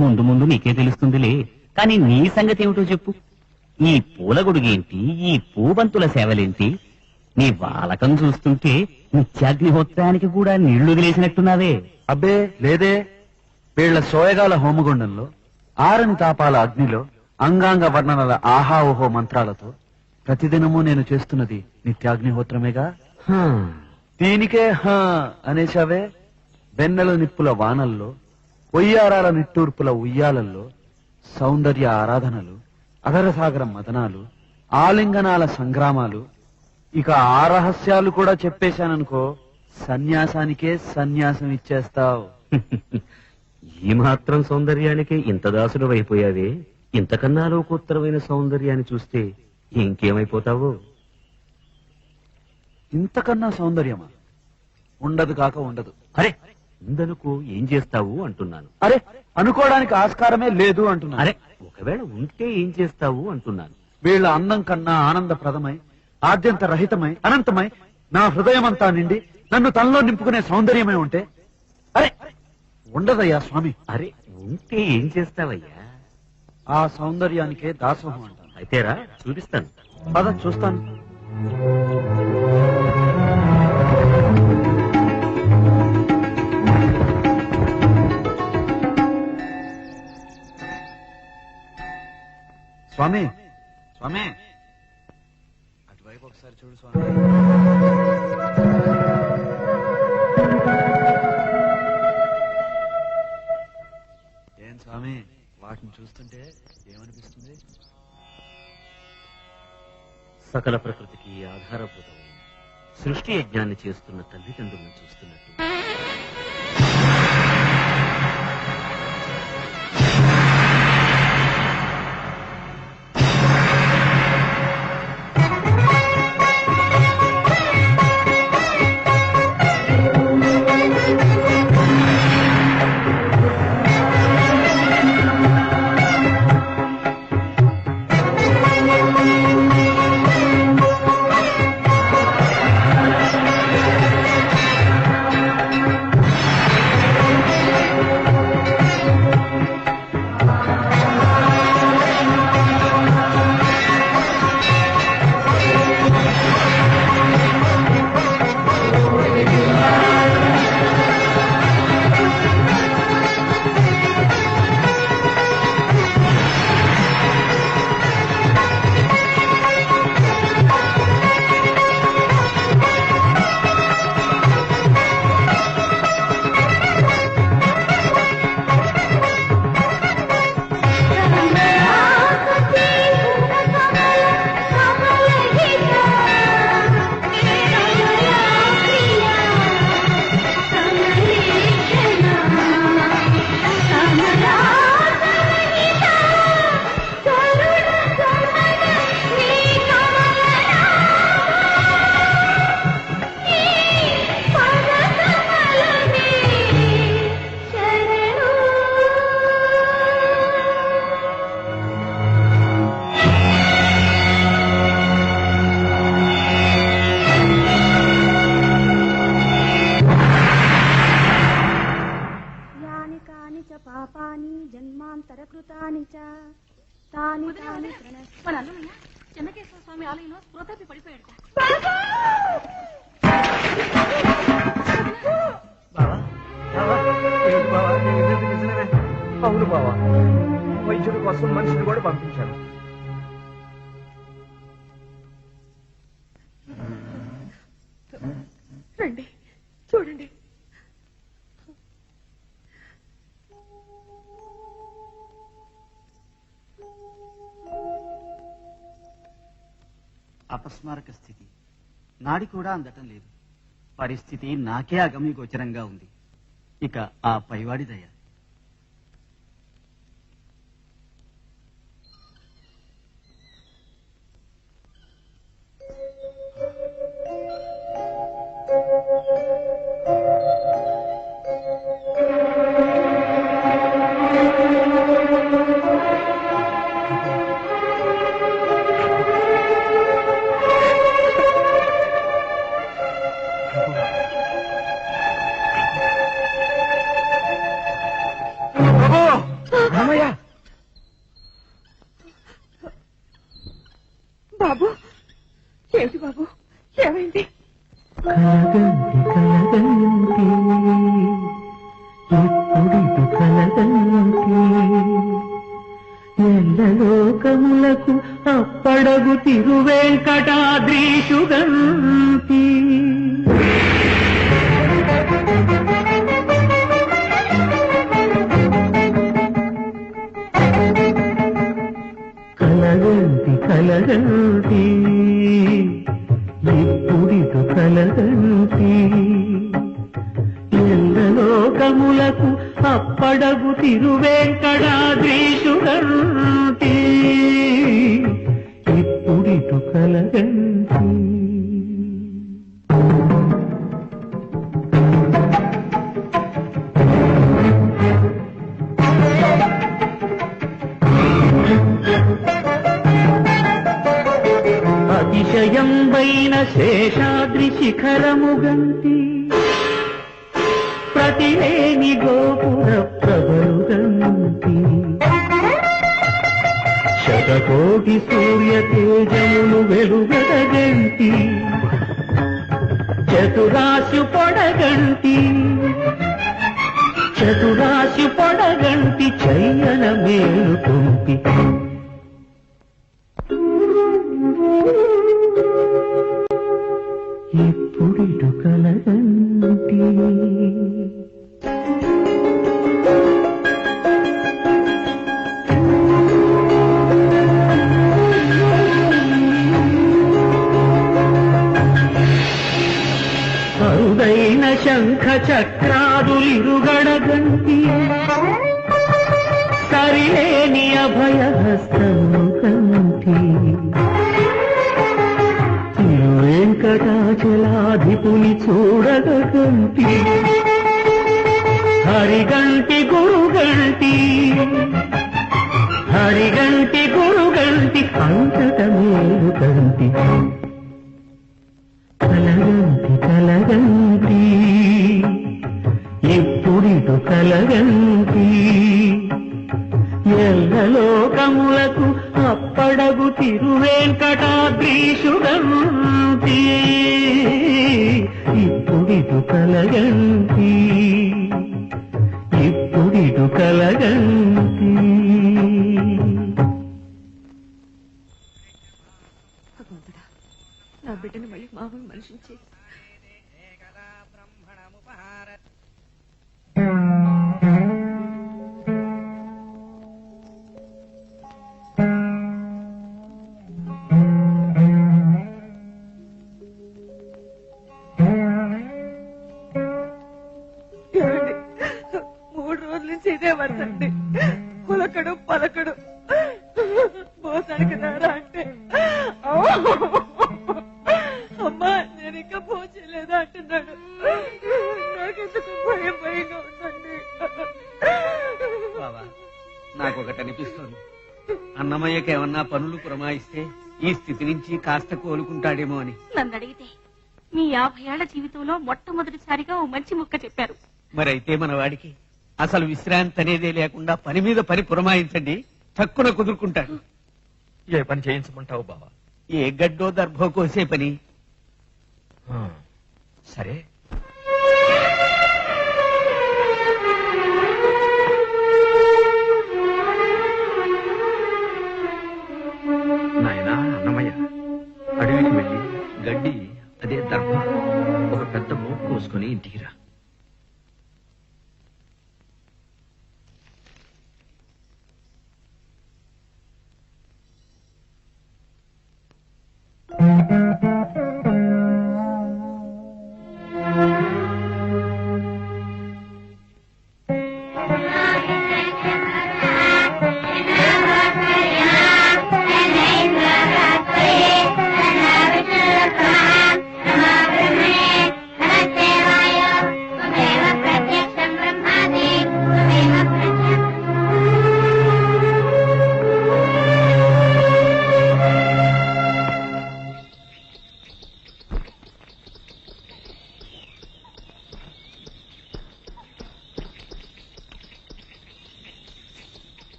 ముందు ముందు నీకే తెలుస్తుందిలే. కానీ నీ సంగతి ఏమిటో చెప్పు. ఈ పూలగొడుగేంటి, ఈ పూబంతుల సేవలేంటి? నీ వాలకం చూస్తుంటే నిత్యాగ్నిహోత్రానికి కూడా నీళ్లు వదిలేసినట్టున్నావే. అబ్బే లేదే. వీళ్ల సోయగాల హోమగుండంలో ఆరని తాపాల అగ్నిలో అంగాంగ వర్ణనల ఆహా ఓహో మంత్రాలతో ప్రతిదినము నేను చేస్తున్నది నిత్యాగ్నిహోత్రమేగా. దీనికే అనేశావే. వెన్నెల నిప్పుల వానల్లో, ఒయ్యారాల నిట్టూర్పుల ఉయ్యాలల్లో సౌందర్య ఆరాధనలు, అగరసాగర మదనాలు, ఆలింగనాల సంగ్రామాలు, ఇక ఆ రహస్యాలు కూడా చెప్పేశాననుకో, సన్యాసానికే సన్యాసం ఇచ్చేస్తావు. ఈ మాత్రం సౌందర్యానికే ఇంత దాసుడు అయిపోయావే. ఇంతకన్నా లోకోత్తరమైన సౌందర్యాన్ని చూస్తే ఇంకేమైపోతావో. ఇంతకన్నా సౌందర్యమా? ఉండదు కాక ఉండదు. అరే ఉందనుకో, ఏం చేస్తావు అంటున్నాను. అరే అనుకోవడానికి ఆస్కారమే లేదు అంటున్నా. అరే ఒకవేళ ఉంటే ఏం చేస్తావు అంటున్నాను. వీళ్ళ అందం కన్నా ఆనందప్రదమై, ఆద్యంత రహితమై, అనంతమై, నా హృదయమంతా నిండి నన్ను తనలో నింపుకునే సౌందర్యమే ఉంటే అరే ఉండదయ్యా స్వామి. అరే ఉంటే ఏం చేస్తావయ్యా? ఆ సౌందర్యానికే దాసోహం అంటాను. అయితేరా చూపిస్తాను. పద చూస్తాను. స్వామి స్వామి అటువైపు ఒకసారి చూడు స్వామి. ఏం స్వామి వాటిని చూస్తుంటే ఏమనిపిస్తుంది? సకల ప్రకృతికి ఆధారభూతమైన సృష్టి యజ్ఞాన్ని చేస్తున్న తల్లిదండ్రులను చూస్తున్నట్టు. జన్మాని జన్మాంతర కృతాని చ తాని తాని మన అన్నమయ్య చెన్నకేశ్వర స్వామి ఆలయంలో స్పృహతప్పి పడిపోయాడట. అవును బావా, వైద్యుడి కోసం మనిషిని కూడా పంపించాను. రండి చూడండి. అపస్మారక స్థితి, నాడి కూడా అందటం లేదు. పరిస్థితి నాకే అగమ్యగోచరంగా ఉంది. ఇక ఆ పైవాడి దయ. బాబు, ఏమిటి బాబు, ఏమైంది? కలగంటి కలగంటి ఎప్పుడిటు కలగంటి ఎల్లలోకములకు అప్పడగు తిరువేంకటాద్రీషుగంటి కలగంటి కలగంటి ఎప్పుడిటు కలగంటి ఎల్లలోకములకు అప్పడగు తిరువేంకటాద్రీషుగంటి ఎప్పుడిటు కలగంటి అతిశయంబైన శేషాద్రి శిఖరముగంటి ప్రతిలేని గోపుర ప్రభలుగంటి శతకోటి సూర్య తేజములు వెలుగడగంటి చతురాశు పొడగంటి చతురాశు పొడగంటి చయ్యన మేలుకుంటి ఎప్పుడిటు కలగంటి అరుదైన శంఖ చక్రాదులిరుగడగంటి సరిలేని అభయహస్తము కంటి వెంకటాచలాధిపుని చూడగంటి హరిగంటి గురుగంటి హరిగంటి గురుగంటి అంతట మేలుగంటి కలగంటి కలగంటి ఎప్పుడిటు కలగంటి ఎల్లలోకములకు అప్పడగు తిరువేంకటాద్రీషుగంటి ఇప్పుడిటు కలగంటి ఇప్పుడిటు కలగంటి భగవంతుడా, నా బిడ్డను మళ్ళీ మామూలు మనిషిని చేయి. ఏమండి, 3 రోజుల నుంచి ఇదే వరదండి. పులకడు పలకడు, భోజనానికి రారా అంటే అమ్మా నేను ఇంకా భోజలేదా అంటున్నాడు. నాకెందుకు భయం భయంగా ఉందండి. బాబా, నాకు ఒకటి అనిపిస్తోంది. అన్నమయ్యకి ఏమన్నా పనులు పురమాయిస్తే ఈ స్థితి నుంచి కాస్త కోలుకుంటాడేమో అని. నన్ను అడిగితే మీ 50 ఏళ్ల జీవితంలో మొట్టమొదటిసారిగా ఓ మంచి ముక్క చెప్పారు. మరైతే మన వాడికి అసలు విశ్రాంతి అనేదే లేకుండా పని మీద పని పురమాయించండి, తక్కువ కుదురుకుంటాడు. ఏ పని చేయించమంటావు బావా? ఏ గడ్డో దర్భో కోసే పని. సరే. నాయనా అన్నమయ్య, అడవికి వెళ్ళి గడ్డి, అదే దర్భ, ఒక పెద్ద మోపు కోసుకొని ఇంటికి రా.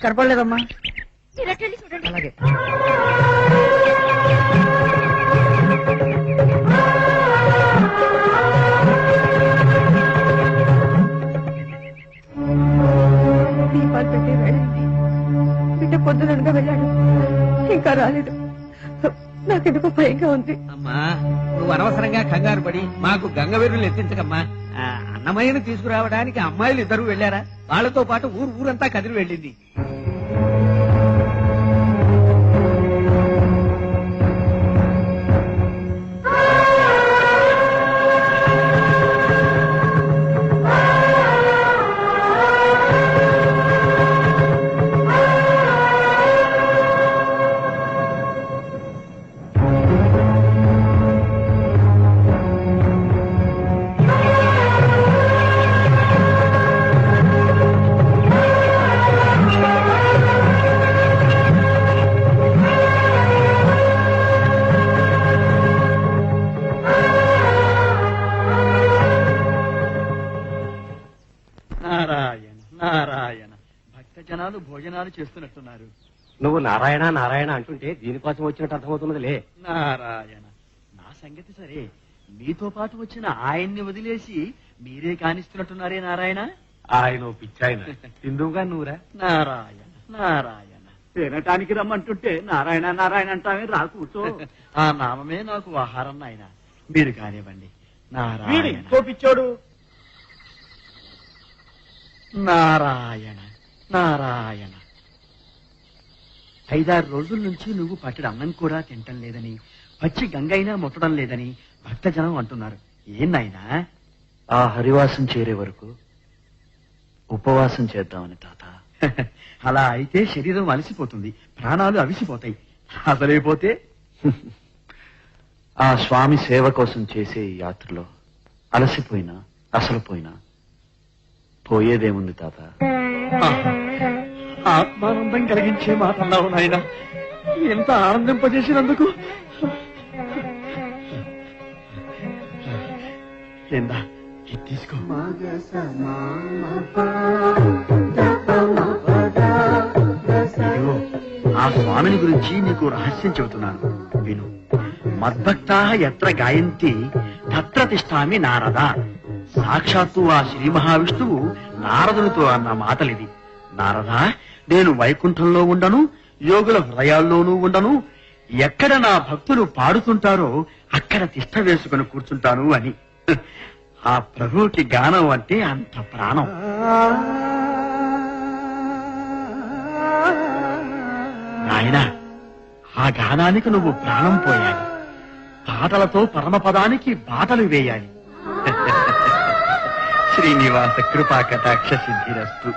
కనపడలేదమ్మా. అలాగే. దీపాలు పెట్టే వేళైంది. బిడ్డ పొద్దుననగా వెళ్ళాడు, ఇంకా రాలేడు. నాకెందుకో భయంగా ఉంది. అమ్మా, నువ్వు అనవసరంగా కంగారు పడి మాకు గంగవీరులు ఎత్తించకమ్మా. అన్నమయ్యను తీసుకురావడానికి అమ్మాయిలు ఇద్దరు వెళ్లారా, వాళ్లతో పాటు ఊరంతా కదిలి వెళ్ళింది. జనాలు భోజనాలు చేస్తున్నట్టున్నారు. నువ్వు నారాయణ నారాయణ అంటుంటే దీనికోసం వచ్చినట్టు అర్థమవుతున్నదిలే. నారాయణ, నా సంగతి సరే, మీతో పాటు వచ్చిన ఆయన్ని వదిలేసి మీరే కానిస్తున్నట్టున్నారే నారాయణ. ఆయన పిచ్చాయన సింధువుగా నువ్వురా. నారాయణ నారాయణ, తినటానికి రమ్మంటుంటే నారాయణ నారాయణ అంటామే, రా కూర్చో. ఆ నామమే నాకు ఆహారం నాయన. మీరు కానివ్వండి. నారాయణ పిచ్చోడు. నారాయణ నారాయణ, 5-6 రోజుల నుంచి నువ్వు పట్టడి అన్నం కూడా తింటం లేదని, పచ్చి గంగైనా ముట్టడం లేదని భక్తజనం అంటున్నారు. ఏం నాయనా? ఆ హరివాసం చేరే వరకు ఉపవాసం చేద్దామని తాత. అలా అయితే శరీరం అలసిపోతుంది, ప్రాణాలు అవిసిపోతాయి. అసలైపోతే ఆ స్వామి సేవ కోసం చేసే ఈ యాత్రలో అలసిపోయినా అసలు పోయినా పోయేదేముంది తాత? ఆత్మానందం కలిగించే మాట అన్నావు నాయన. ఎంత ఆనందింపజేసినందుకు. ఏందా ఇది తీసుకో. ఇదిగో, ఆ స్వామిని గురించి నీకు రహస్యం చెబుతున్నాను, విను. మద్భక్తా ఎత్ర గాయంతి తత్ర తిష్టామి నారద. సాక్షాత్తు ఆ శ్రీ మహావిష్ణువు నారదునితో అన్న మాటలిది. నారద, నేను వైకుంఠంలో ఉండను, యోగుల హృదయాల్లోనూ ఉండను. ఎక్కడ నా భక్తులు పాడుతుంటారో అక్కడ తిష్ట వేసుకుని కూర్చుంటాను అని. ఆ ప్రభువుకి గానం అంటే అంత ప్రాణం. నాయనా, ఆ గానానికి నువ్వు ప్రాణం పోయాలి. పాటలతో పరమపదానికి బాటలు వేయాలి. శ్రీనివాస కృపా కటాక్ష సిద్ధిరస్తు.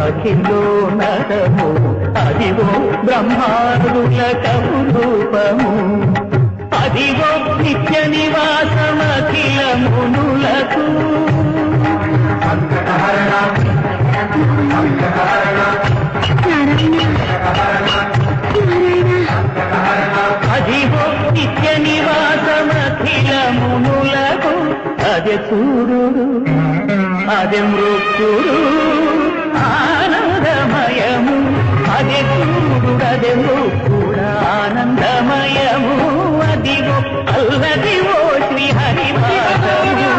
అఖిలో నరము అదివో బ్రహ్మాండుల రూపము, అదివో నిత్య నివాసమఖిల మునులకు. అదివో నిత్య నివాసమఖిల మునులకు. అదే చూడు అదే మృత్యుడు ఆనందమయము, అదే చూడు అదే మృత్యుడు ఆనందమయము. అదివో అల్లదివో శ్రీహరివాసము.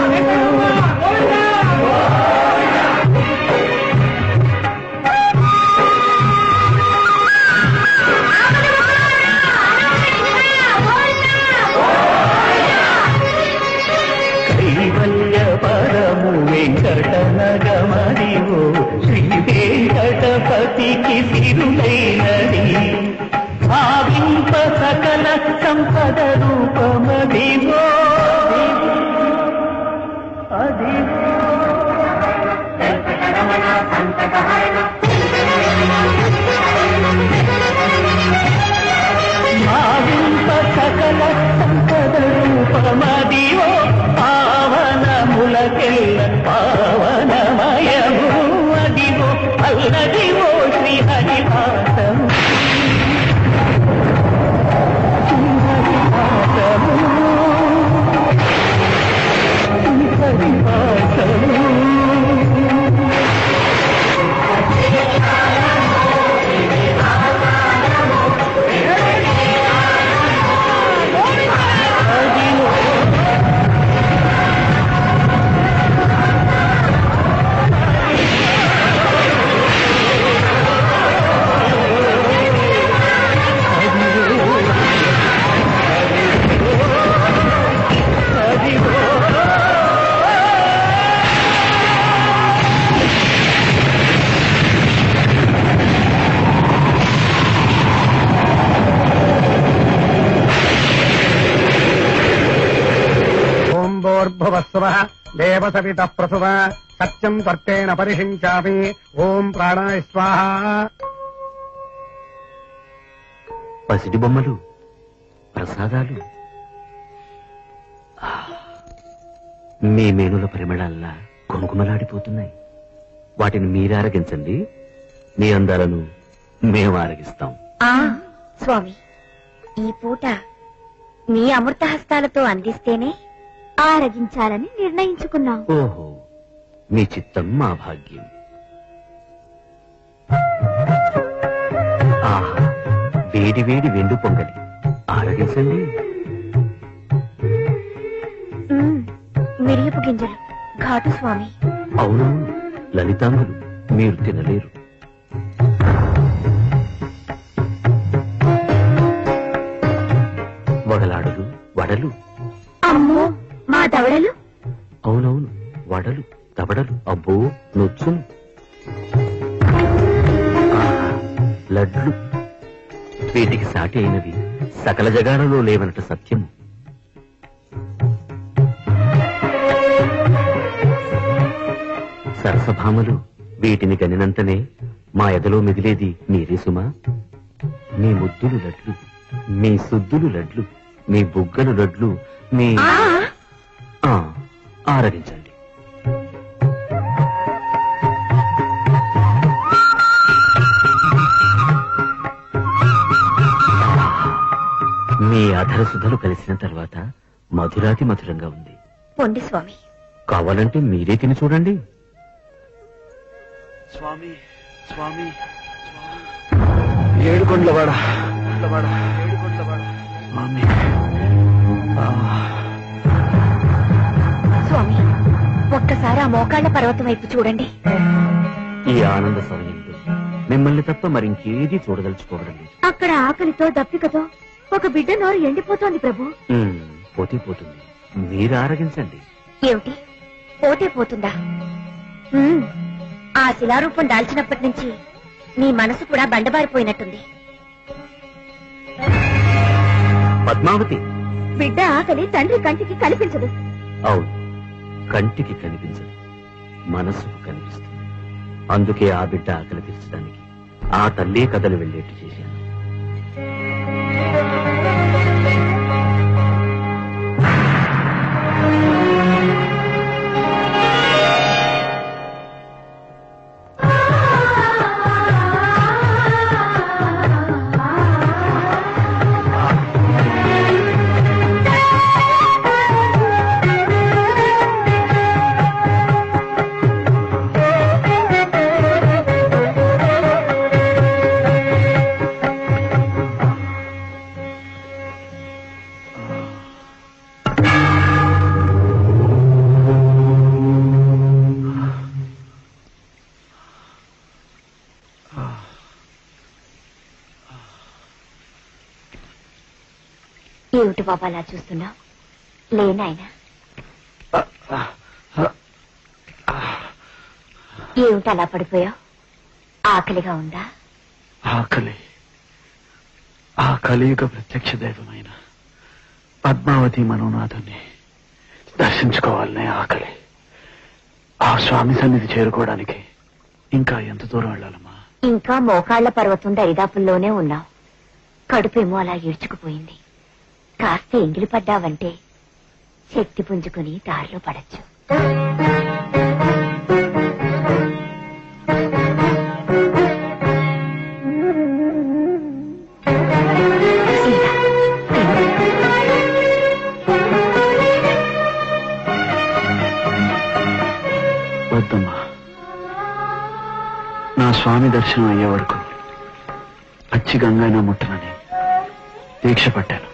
కైవల్య పరము వెంకటనగమదివో శ్రీ వెంకటపతికి సిరులైనది. భావింప సకల సంపద రూపమదివో అదివో. భావింప సకల సంపద రూపమదివో పావనములకెల్ల పావనమయము. అదివో అల్లదివో శ్రీహరివాసము. శ్రీహరివాసము స్వయంభోర్భువస్వ దేవసవిత ప్రసువ సత్యం త్వర్తేన పరిషించామి. ఓం ప్రాణాయ స్వాహా. పసిడి బొమ్మలు, ప్రసాదాలు మీ మేనుల పరిమళాల్లా కుంకుమలాడిపోతున్నాయి. వాటిని మీరు ఆరగించండి, మీ అందాలను మేము ఆరగిస్తాం. స్వామి, ఈ పూట మీ అమృత హస్తాలతో అందిస్తేనే ఆరగించాలని నిర్ణయించుకున్నాం. ఓహో, మీ చిత్తం మా భాగ్యం. ఆహా, వేడి వేడి వెండు పొంగలి ఆరగించండి. మిరియపు గింజలు ఘాటు స్వామి. అవునవును, లలితాంగులు మీరు తినలేరు. వగలాడులు, వడలు. అమ్మో, మా దవడలు. అవునవును, వడలు, దవడలు. అబ్బో, నొచ్చులు. ఆహా, లడ్లు. వీటికి సాటి అయినవి సకల జగాలలో లేవనట సత్యము. సరసభామలు, వీటిని గనినంతనే మా ఎదలో మెదిలేది మీరే సుమా. మీ ముద్దులు లడ్లు, మీ సుద్దులు లడ్లు, మీ బుగ్గలు లడ్లు, మీ ఆరగించండి. మీ అధర సుధలు కలిసిన తర్వాత మధురాతి మధురంగా ఉంది. పొండి స్వామి. కావాలంటే మీరే తిని చూడండి. స్వామి స్వామి ఏడుకొండలవాడ స్వామి. స్వామి, ఒక్కసారి ఆ మోకాళ్ల పర్వతం వైపు చూడండి. ఈ ఆనంద సమయంలో మిమ్మల్ని తప్ప మరింకేదీ చూడదలుచుకోవడం లేదు. అక్కడ ఆకలితో దప్పికతో ఒక బిడ్డ నోరు ఎండిపోతోంది ప్రభు. పోతే పోతుంది, మీరు ఆరగించండి. ఏమిటి, పోతే పోతుందా? ఆ శిలారూపం దాల్చినప్పటి నుంచి నీ మనసు కూడా బండబారిపోయినట్టుంది. పద్మావతి, బిడ్డ ఆకలి తండ్రి కంటికి కనిపించదు. అవును, కంటికి కనిపించదు, మనసుకు కనిపిస్తుంది. అందుకే ఆ బిడ్డ ఆకలి తీర్చడానికి ఆ తల్లే కథలు వెళ్ళేట్టు చేశాను. ఏమిటి బాబా అలా చూస్తున్నావు? లేనాయనా, ఏమిటి అలా పడిపోయావు? ఆకలిగా ఉందా? ఆకలి ఆ కలియుగ ప్రత్యక్ష దైవమైన పద్మావతి మనోనాథుని దర్శించుకోవాలనే ఆకలి. ఆ స్వామి సన్నిధి చేరుకోవడానికి ఇంకా ఎంత దూరం వెళ్ళాలమ్మా? ఇంకా మోకాళ్ల పర్వతం దరిదాపుల్లోనే ఉన్నావు. కడుపేమో అలా ఈడ్చుకుపోయింది. కాస్త ఎంగిలి పడ్డావంటే శక్తి పుంజుకుని దారిలో పడచ్చు. వద్దమ్మా, నా స్వామి దర్శనం అయ్యే వరకు పచ్చి గంగైనా ముట్టనని దీక్ష పట్టాను.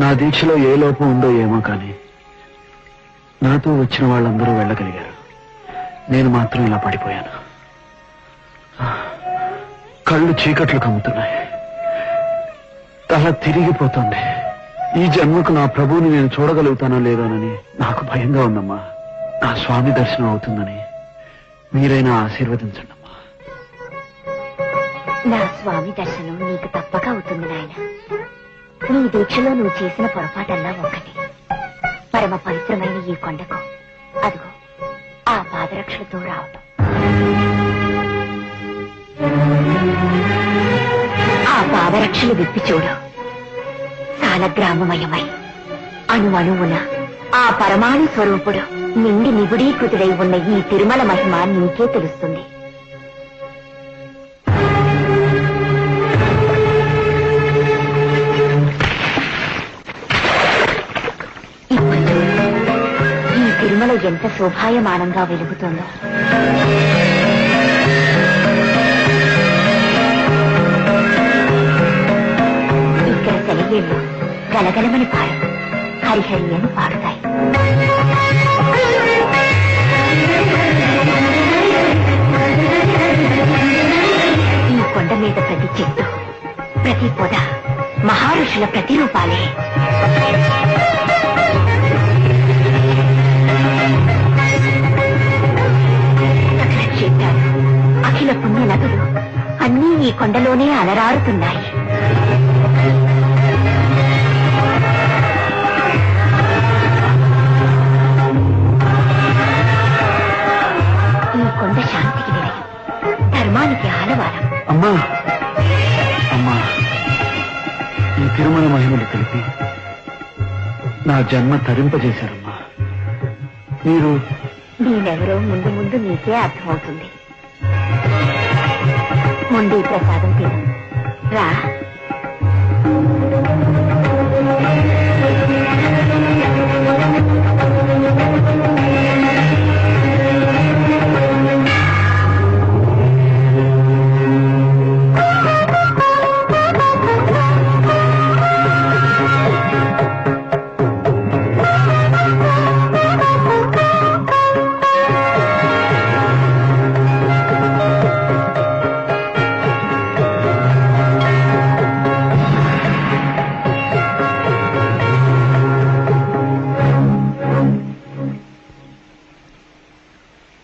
నా దీక్షలో ఏ లోపం ఉందో ఏమో కానీ నాతో వచ్చిన వాళ్ళందరూ వెళ్ళగలిగారు. నేను మాత్రం ఇలా పడిపోయాను. కళ్ళు చీకట్లు కమ్ముతున్నాయి, తల తిరిగిపోతుంది. ఈ జన్మకు నా ప్రభువుని నేను చూడగలుగుతానో లేదోనని నాకు భయంగా ఉందమ్మా. నా స్వామి దర్శనం అవుతుందని మీరైనా ఆశీర్వదించండి అమ్మా. నా స్వామి దర్శనం నీకు తప్పక అవుతుంది నాయన. నీ దీక్షలో నువ్వు చేసిన పొరపాటల్లా ఒక్కటి. పరమ పవిత్రమైన ఈ కొండకు అదిగో ఆ పాదరక్షలతో రావటం. ఆ పాదరక్షలు విప్పి చూడు. సాలగ్రామమయమై అణువణువున ఆ పరమాణు స్వరూపుడు నిండి నిగుడీకృతుడై ఉన్న ఈ తిరుమల మహిమ నీకే తెలుస్తుంది. ఇప్పుడు ఈ తిరుమల ఎంత శోభాయమానంగా వెలుగుతుందో. ఇక్కడ సెలయేళ్లు గలగలమని పాడు, హరిహరి అని పాడుతాయి. ఈ కొండ మీద ప్రతి చెట్టు, ప్రతి పొద మహారుషుల ప్రతిరూపాలే. సకల క్షేత్రాలు, అఖిల పుణ్య నదులు అన్నీ ఈ కొండలోనే అలరారుతున్నాయి. ఈ కొండ శాంతికి నిలయం, ధర్మానికి ఆలవారం. అమ్మా అమ్మా, ఈ తిరుమల మహిమలు తెలిపి నా జన్మ తరింపజేశారమ్మా. మీరు నేనెవరో ముందు ముందు నీకే అర్థమవుతుంది. ముందు ఈ ప్రసాదం తిను రా.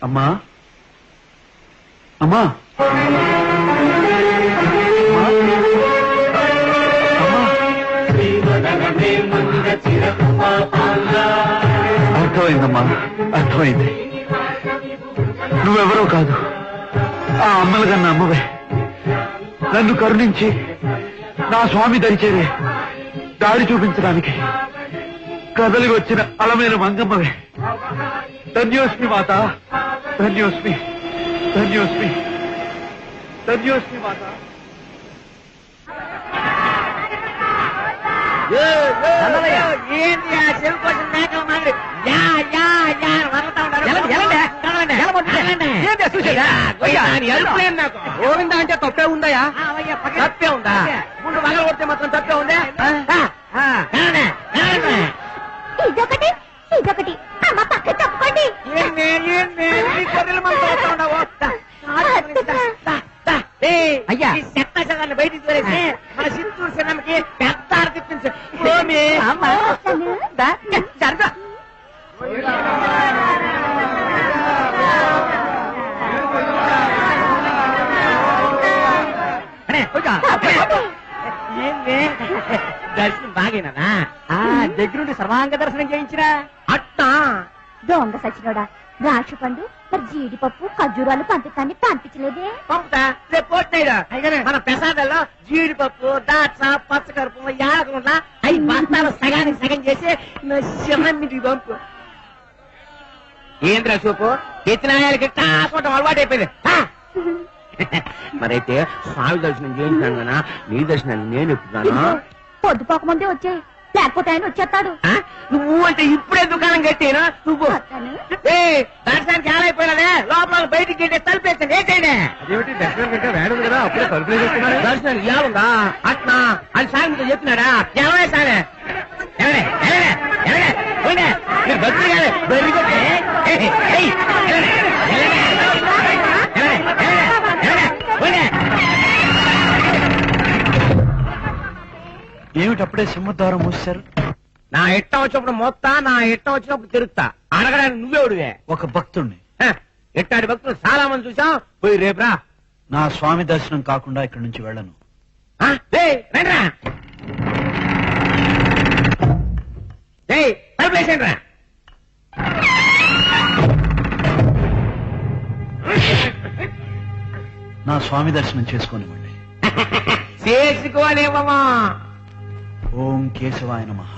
అమ్మా అమ్మా అర్థమైందమ్మా, అర్థమైంది. నువ్వెవరో కాదు, ఆ అమ్మల కన్నా అమ్మవే. నన్ను కరుణించి నా స్వామి దరిచేరే దారి చూపించడానికి కదలికి వచ్చిన అలమైన మంగమ్మవే. ధన్యోస్మి మాత, ధన్యోస్మి, ధన్యోస్మి, ధన్యోస్మి మాత. ఏంటి ఆ చెవి కోసం మేకల మాదిరి యా యా యా వరతా గోవిందా అంటే తప్పే ఉందయా? తప్పే ఉందా? ముందు వగల కొడితే మాత్రం తప్పే ఉందా? ఇదొకటి ఇదొకటి అమ్మ పక్క తప్పుకోండి. గొర్రెల మంది ఉండవు. అయ్యా చెత్త చెదాన్ని బయటికి తోలేసి మన సింతూరు సినిమాకి పెద్ద అర్పిస్తుంది. జరగ దర్శనం బాగేనా? దగ్గరుండి సర్వాంగ దర్శనం చేయించినా అట్టా దొంగ సచినోడా, ద్రాక్ష పండు మరి జీడిపప్పు ఖర్జూరాలు పంపిస్తాన్ని పంపించలేదే. పంపుతా రేపు పోట్నాయిరా. మన ప్రసాదాల్లో జీడిపప్పు, దాట్స, పచ్చకరుపు, యాలకుల అవి బస్తాలు సగానికి సగం చేసి శివన్నింటికి పంపు. ఏంద్రా చూపు ఎత్తినాయాలకి కాసుకోవటం అలవాటు అయిపోయింది. మరైతే స్వామి దర్శనం చేయించాను కదా, నీ దర్శనాన్ని నేను ఎప్పుడున్నాను. పొద్దుపోకముందే వచ్చే, లేకపోతే ఆయన వచ్చేస్తాడు. నువ్వు అంటే ఇప్పుడే దుకాణం కట్టేనా? నువ్వు దర్శనానికి ఏలైపోయినదే, లోపల బయటికి గంటే తలుపేస్తాను. ఏంటంటే అదేమిటి దర్శనం కంటే వేడు కదా, అప్పుడే తలుపులే చేస్తున్నారు. దర్శనానికి ఏముందా అట్నా అని సాయంతో చెప్తున్నాడా? ఎవరే సారే మీరు భక్తులు కాదు బెరిగొట్టే. ఏమిటప్పుడే సింహద్వారం మూసారు? నా ఇట్టం వచ్చినప్పుడు మొత్తా, నా ఇట్టం వచ్చినప్పుడు తిరుగుతా. అడగడానికి నువ్వేవుడివే? ఒక భక్తుణ్ణి. ఇట్టాడి భక్తులు చాలా మంది చూసాం. పోయి రేపురా. నా స్వామి దర్శనం కాకుండా ఇక్కడి నుంచి వెళ్ళను. రండిరా. వేసేయండి రా. నా స్వామి దర్శనం చేసుకోనివ్వండి. చేసుకోలేమమ్మా. ఓం కేశవాయ నమః.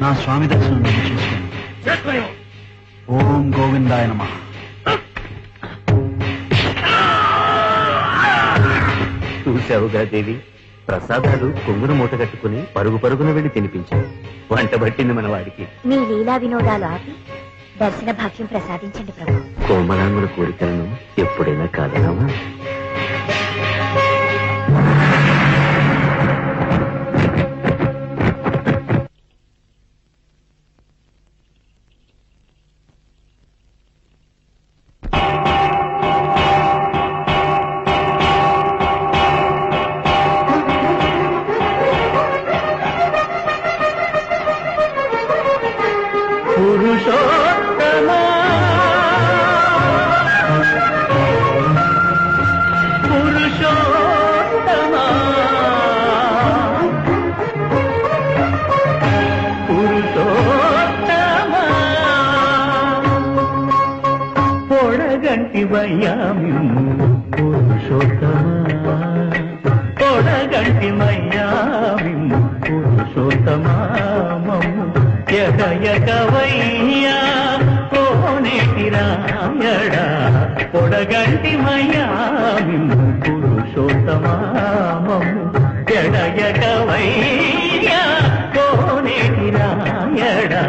నా స్వామి దర్శనం నేను చేసుకోను. ఓం గోవిందాయ నమః. చూశావుగా దేవి, ప్రసాదాలు కొంగును మూట కట్టుకుని పరుగు పరుగున వెళ్లి తినిపించావు. వంట పట్టింది మన వాడికి. మీ లీలా వినోదాలు ఆపి దర్శన భాగ్యం ప్రసాదించండి ప్రభు. కోమలాంగుల కోరికలను ఎప్పుడైనా కాదనమా? పురుషోత్తమా పురుషోత్తమా పురుషోత్తమా పొడగంటి వయ్యామిము పురుషోత్తమా పొడగంటి మయ్యామిము పురుషోత్తమా మమ్ము ఎగయగవయ్యా కోనేటి రాయడా పొడగంటి మయ్యామిము పురుషోత్తమా మమ్ము ఎడయగవయ్యా కోనేటి రాయడా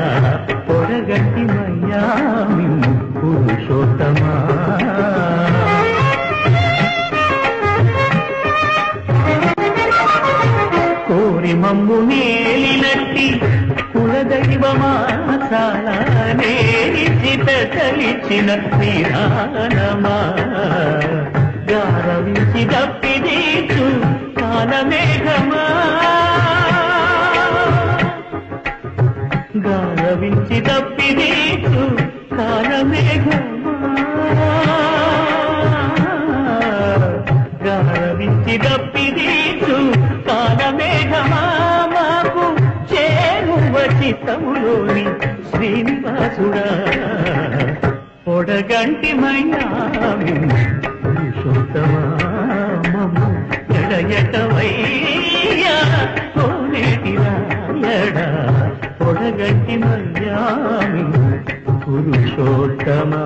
పొడగంటి మయ్యామిము పురుషోత్తమా. కోరి మమ్ము నేలినట్టి కులదైవమా చాలా నేరిచిత కలిచిన శ్రీరానమా గారవించి దప్పిదీచు కాలమేఘమా గారవించి దప్పిదీచు కాలమేఘమా గారవించి దప్పిదీచు కాలమేఘమా మాకు చేరువ చిత్తములోని శ్రీనివాసుడా పొడగంటి మయ్యామిము పురుషోత్తమా మమ్ము ఎడయటవయ్యా కోనేటి రాయడా పొడగంటి మయ్యామిము పురుషోత్తమా.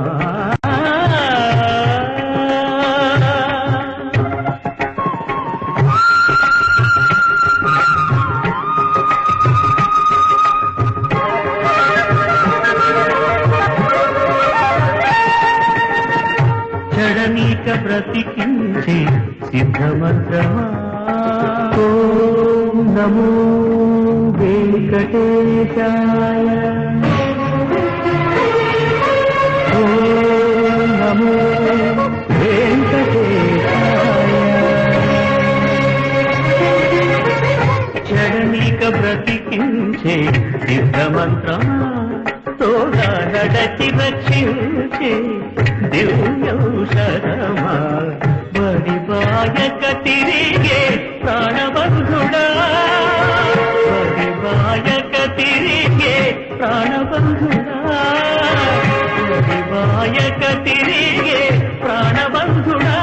చడనీక బ్రతికించే సిద్ధమంత్రమా ఓం నమో వెంకటేశాయ ఓం నమో వెంకటేశాయ. చడనీక బ్రతికించే సిద్ధమంత్రమా తోడా నడచి రక్షించే దివ్యౌషధమా బడిబాయక తిరిగే ప్రాణబంధుడా బడిబాయక తిరిగే ప్రాణబంధుడా బడిబాయక తిరిగే ప్రాణబంధుడా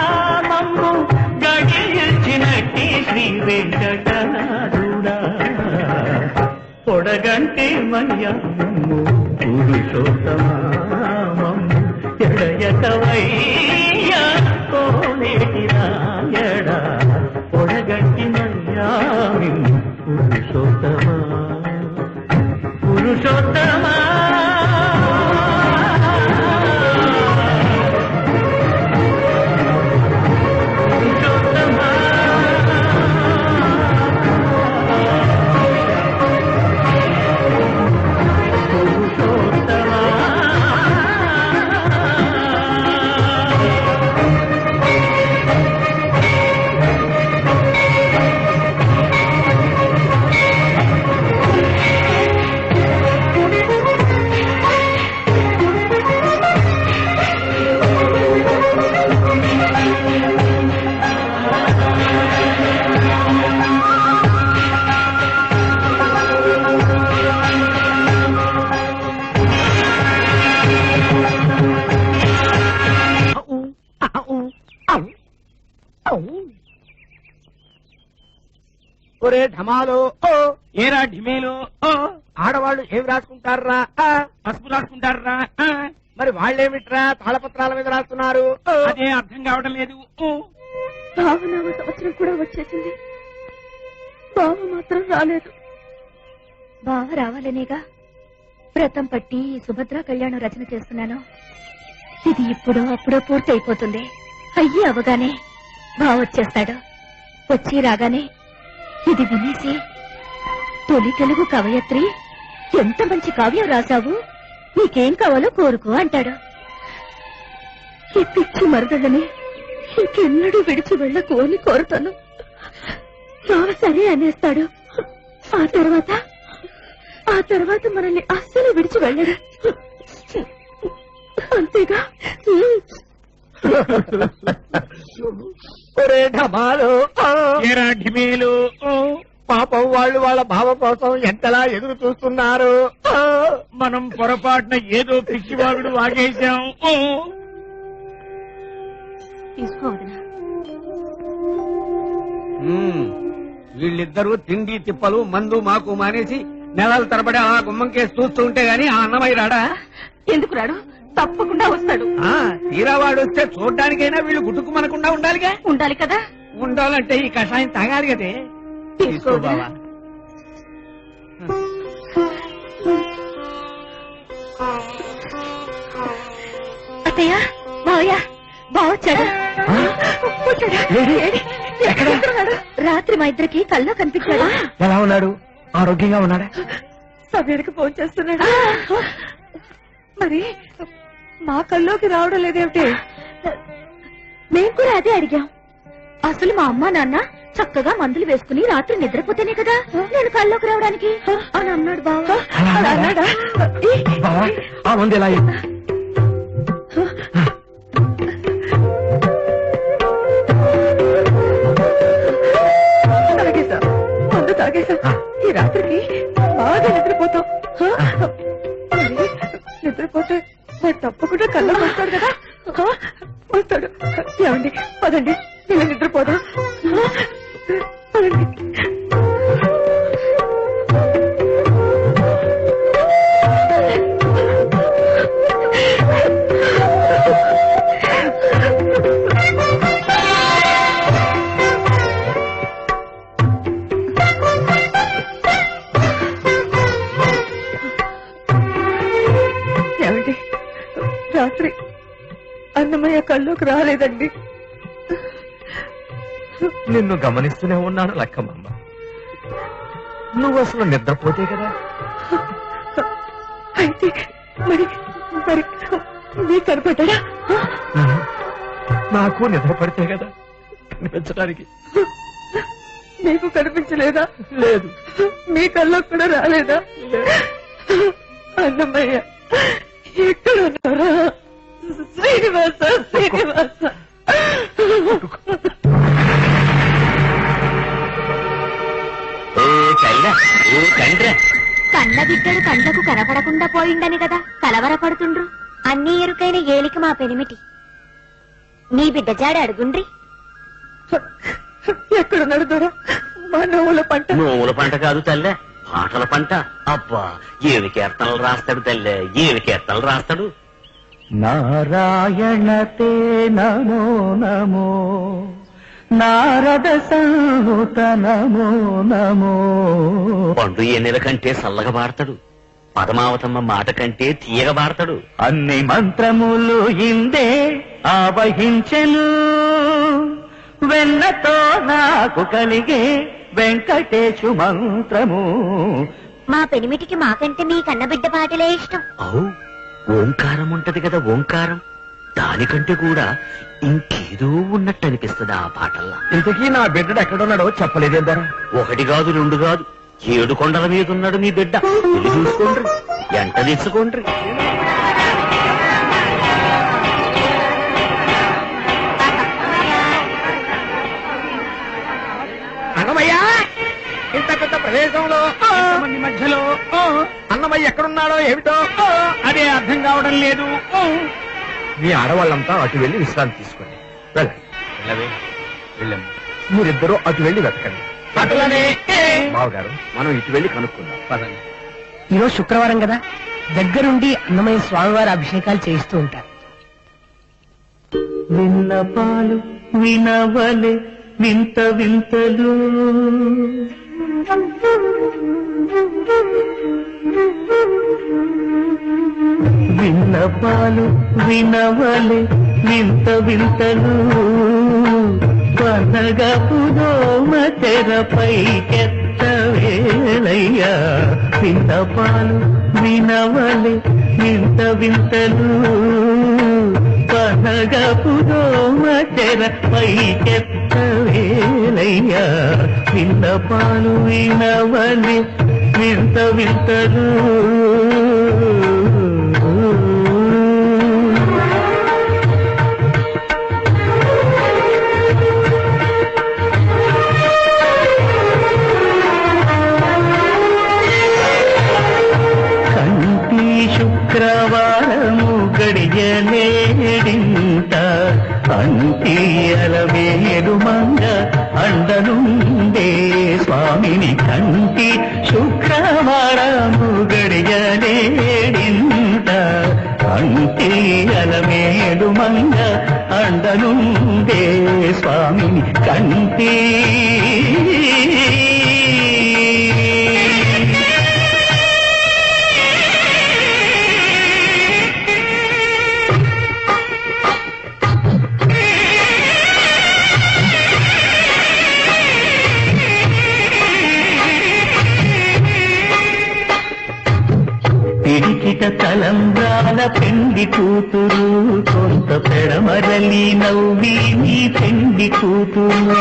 మమ్ము గడిచినట్టి శ్రీ వెంకటనాథుడా పొడగంటి మయ్యామిము పురుషోత్తమా మమ్ము ఎడయటవయ్యా కోనేటి రాయడా పొడగంటి మయ్యామిము పురుషోత్తమా పురుషోత్తమా. పురుషోత్తమా ఒరే ఢమాలో ఓ ఏరా ఢిమేలో ఓ ఆడవాళ్ళు ఏమి రాసుకుంటారా పసుపు రాసుకుంటారా మరి వాళ్ళేమిట్రా తాళపత్రాల మీద రాస్తున్నారు అదే అర్థం కావడం లేదు భావనామ సంవత్సరం కూడా వచ్చేసింది, బావ మాత్రం రాలేదు. బావ రావాలనేగా వ్రతం పట్టి ఈ సుభద్రా కళ్యాణం రచన చేస్తున్నాను. ఇది ఇప్పుడు అప్పుడో పూర్తి అయిపోతుంది. అయ్యి అవగానే బావ వచ్చేస్తాడు. వచ్చి రాగానే ఇది వినేసి, తొలి తెలుగు కవయత్రి ఎంత మంచి కావ్యం రాశావు, నీకేం కావాలో కోరుకో అంటాడు. ఈ పిచ్చి మరదలని ఇంకెన్నడూ విడిచి వెళ్ళకు అని కోరుతాను. బావ సరే అనేస్తాడు. ఆ తర్వాత మనల్ని అస్సలు విడిచి వెళ్ళడు. అంతేగా? ఒరే ఢమాలో ఏరా ఢిమేలో పాపం వాళ్ళు వాళ్ళ బావ కోసం ఎంతలా ఎదురు చూస్తున్నారు. మనం పొరపాటున ఏదో పిచ్చివాగుడు వాగేశాం. తీసుకోవద్దునా? వీళ్ళిద్దరూ తిండి తిప్పలు మందు మాకు మానేసి నెలల తరబడి అలా గుమ్మం కేసి చూస్తూ ఉంటే గాని ఆ అన్నమయ్య రాడా? ఎందుకు రాడు? తప్పకుండా వస్తాడు. తీరావాడు వస్తే చూడ్డానికైనా వీళ్ళు గుట్టుకుమనకుండా ఉండాలిగా. ఉండాలి కదా. ఉండాలంటే ఈ కషాయం తాగాలి కదే. తీసుకో బావా. అత్తయ్య, బావయ్య, బావొచ్చాడు. రాత్రి మా ఇద్దరికి కల్లో కనిపించాడు. ఎలా ఉన్నాడు? ఆరోగ్యంగా ఉన్నాడా? సమయానికి ఫోన్ చేస్తున్నాడు. మరి మా కల్లోకి రావడం లేదేమిటి? మేము కూడా అదే అడిగాం. అసలు మా అమ్మ నాన్న చక్కగా మందులు వేసుకుని రాత్రి నిద్రపోతేనే కదా నేను కల్లోకి రావడానికి అని అన్నాడు బావ. అన్నాడా? ఆ మంది ఎలా తాగేశా, మందు తాగేశా. ఈ రాత్రికి బాగా నిద్రపోతాం. నిద్రపోతే వాడు తప్పకుండా కళ్ళకి వస్తాడు కదా. వస్తాడు. ఏమండి పదండి, నేను నిద్రపోదాం. పదండి. ఏమండి రాత్రి అన్నమయ్య కల్లోకి రాలేదండి. నిన్ను గమనిస్తూనే ఉన్నాను లక్కమ్మ. నువ్వు అసలు నిద్రపోతే కదా. అయితే మరి మరి మీకు కనపడ్డా? నాకు నిద్ర పడితే కదా కనిపించడానికి. మీకు కనిపించలేదా? లేదు. మీ కల్లో కూడా రాలేదా? అన్నమయ్య ఎక్కడ ఉన్నారా? శ్రీనివాస, శ్రీనివాస. కన్న బిడ్డడు కండ్లకు కనపడకుండా పోయిందని కదా కలవరపడుతుండ్రు. అన్ని ఎరుకైన ఏలిక మా పెనిమిటి. నీ బిడ్డ జాడ అడుగుండ్రి. ఎక్కడున్నాడు దొర? మా నవ్వుల పంట. నోముల పంట కాదు తల్లే, పాటల పంట. అబ్బా ఏమి కీర్తనలు రాస్తాడు తల్లే, ఏమి కీర్తనలు రాస్తాడు. నారాయణతే నమో నమో, నారద సంహృత నమో నమో. పండు ఎన్నెల కంటే సల్లగా పాడతాడు, పదమావతమ్మ మాట కంటే తీయగా పాడతాడు. అన్ని మంత్రములు ఇందే ఆవహించెను, వెన్నతో నాకు కలిగే వెంకటేశు మంత్రము. మా పెనిమిటికి మాకంటే మీ కన్న బిడ్డ పాటలే ఇష్టం. అవు ఓంకారం ఉంటది కదా, ఓంకారం. దానికంటే కూడా ఇంకేదో ఉన్నట్టు అనిపిస్తుంది ఆ పాటల్లా. ఇంతకీ నా బిడ్డడు ఎక్కడున్నాడో చెప్పలేదేంటారా? ఒకటి కాదు రెండు కాదు, 7 కొండల మీద ఉన్నాడు మీ బిడ్డ. వెళ్ళి చూసుకోండి, ఎంట తెచ్చుకోండి. అన్నమయ్య, ఇంత పెద్ద ప్రదేశంలో మంది మధ్యలో అన్నమయ్య ఎక్కడున్నాడో ఏమిటో అదే అర్థం కావడం లేదు. మీ ఆడవాళ్ళంతా అటు వెళ్లి విశ్రాంతి తీసుకోండి. వెళ్ళండి. వెళ్ళమ్మా. మీరిద్దరూ అటు వెళ్లి వెతకండి. అట్లనే బావగారు మనం ఇటు వెళ్ళి కనుక్కుందాం పదండి. ఈరోజు శుక్రవారం కదా, దగ్గరుండి అన్నమయ్య స్వామివారి అభిషేకాలు చేయిస్తూ ఉంటారు. విన్నపాలు వినవలే వింత వింతలు విన్నపాలు వినవలే వింత వింతలు పనగపు దోమ తెరపై కెత్త వేళయ్యా విన్నపాలు వినవలే వింత వింతలు పనగపు దోమ తెరపై కెత్త వేళయ్యా విన్నపాలు వినవలే వింత వింతలు శుక్రవారము గడియలేడింత అంటీయల వేడు మంగ అండనుండే స్వామిని కంటి శుక్రవారము గడియలేడింత అంటీయల వేడు మంగ అండనుండే స్వామిని కంటి పిడికిట తలంబ్రాల పెండి కూతురు కొంత పెడమరలి నవ్వి నీ పెండి కూతురు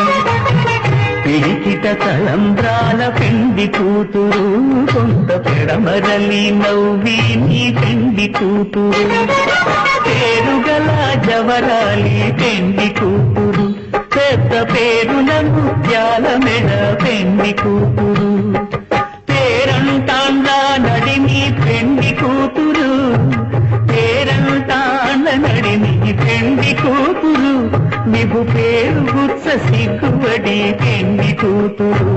పిడికిట తలంబ్రాల పెండి కూతురు కొంత పెడమరలి నవ్వి నీ పెండి కూతురు పేరుగల జవరాలి పెండి కూతురు పెద్ద పేరుల ముత్యాల మెడ పెండి కూతురు పేరంటాండ్ల నడిమి పెండి కూతురు పేరంటాండ్ల నడిమి పెండి కూతురు నిబు పేరు గుచ్చ సిగ్గువడి పెండి కూతురు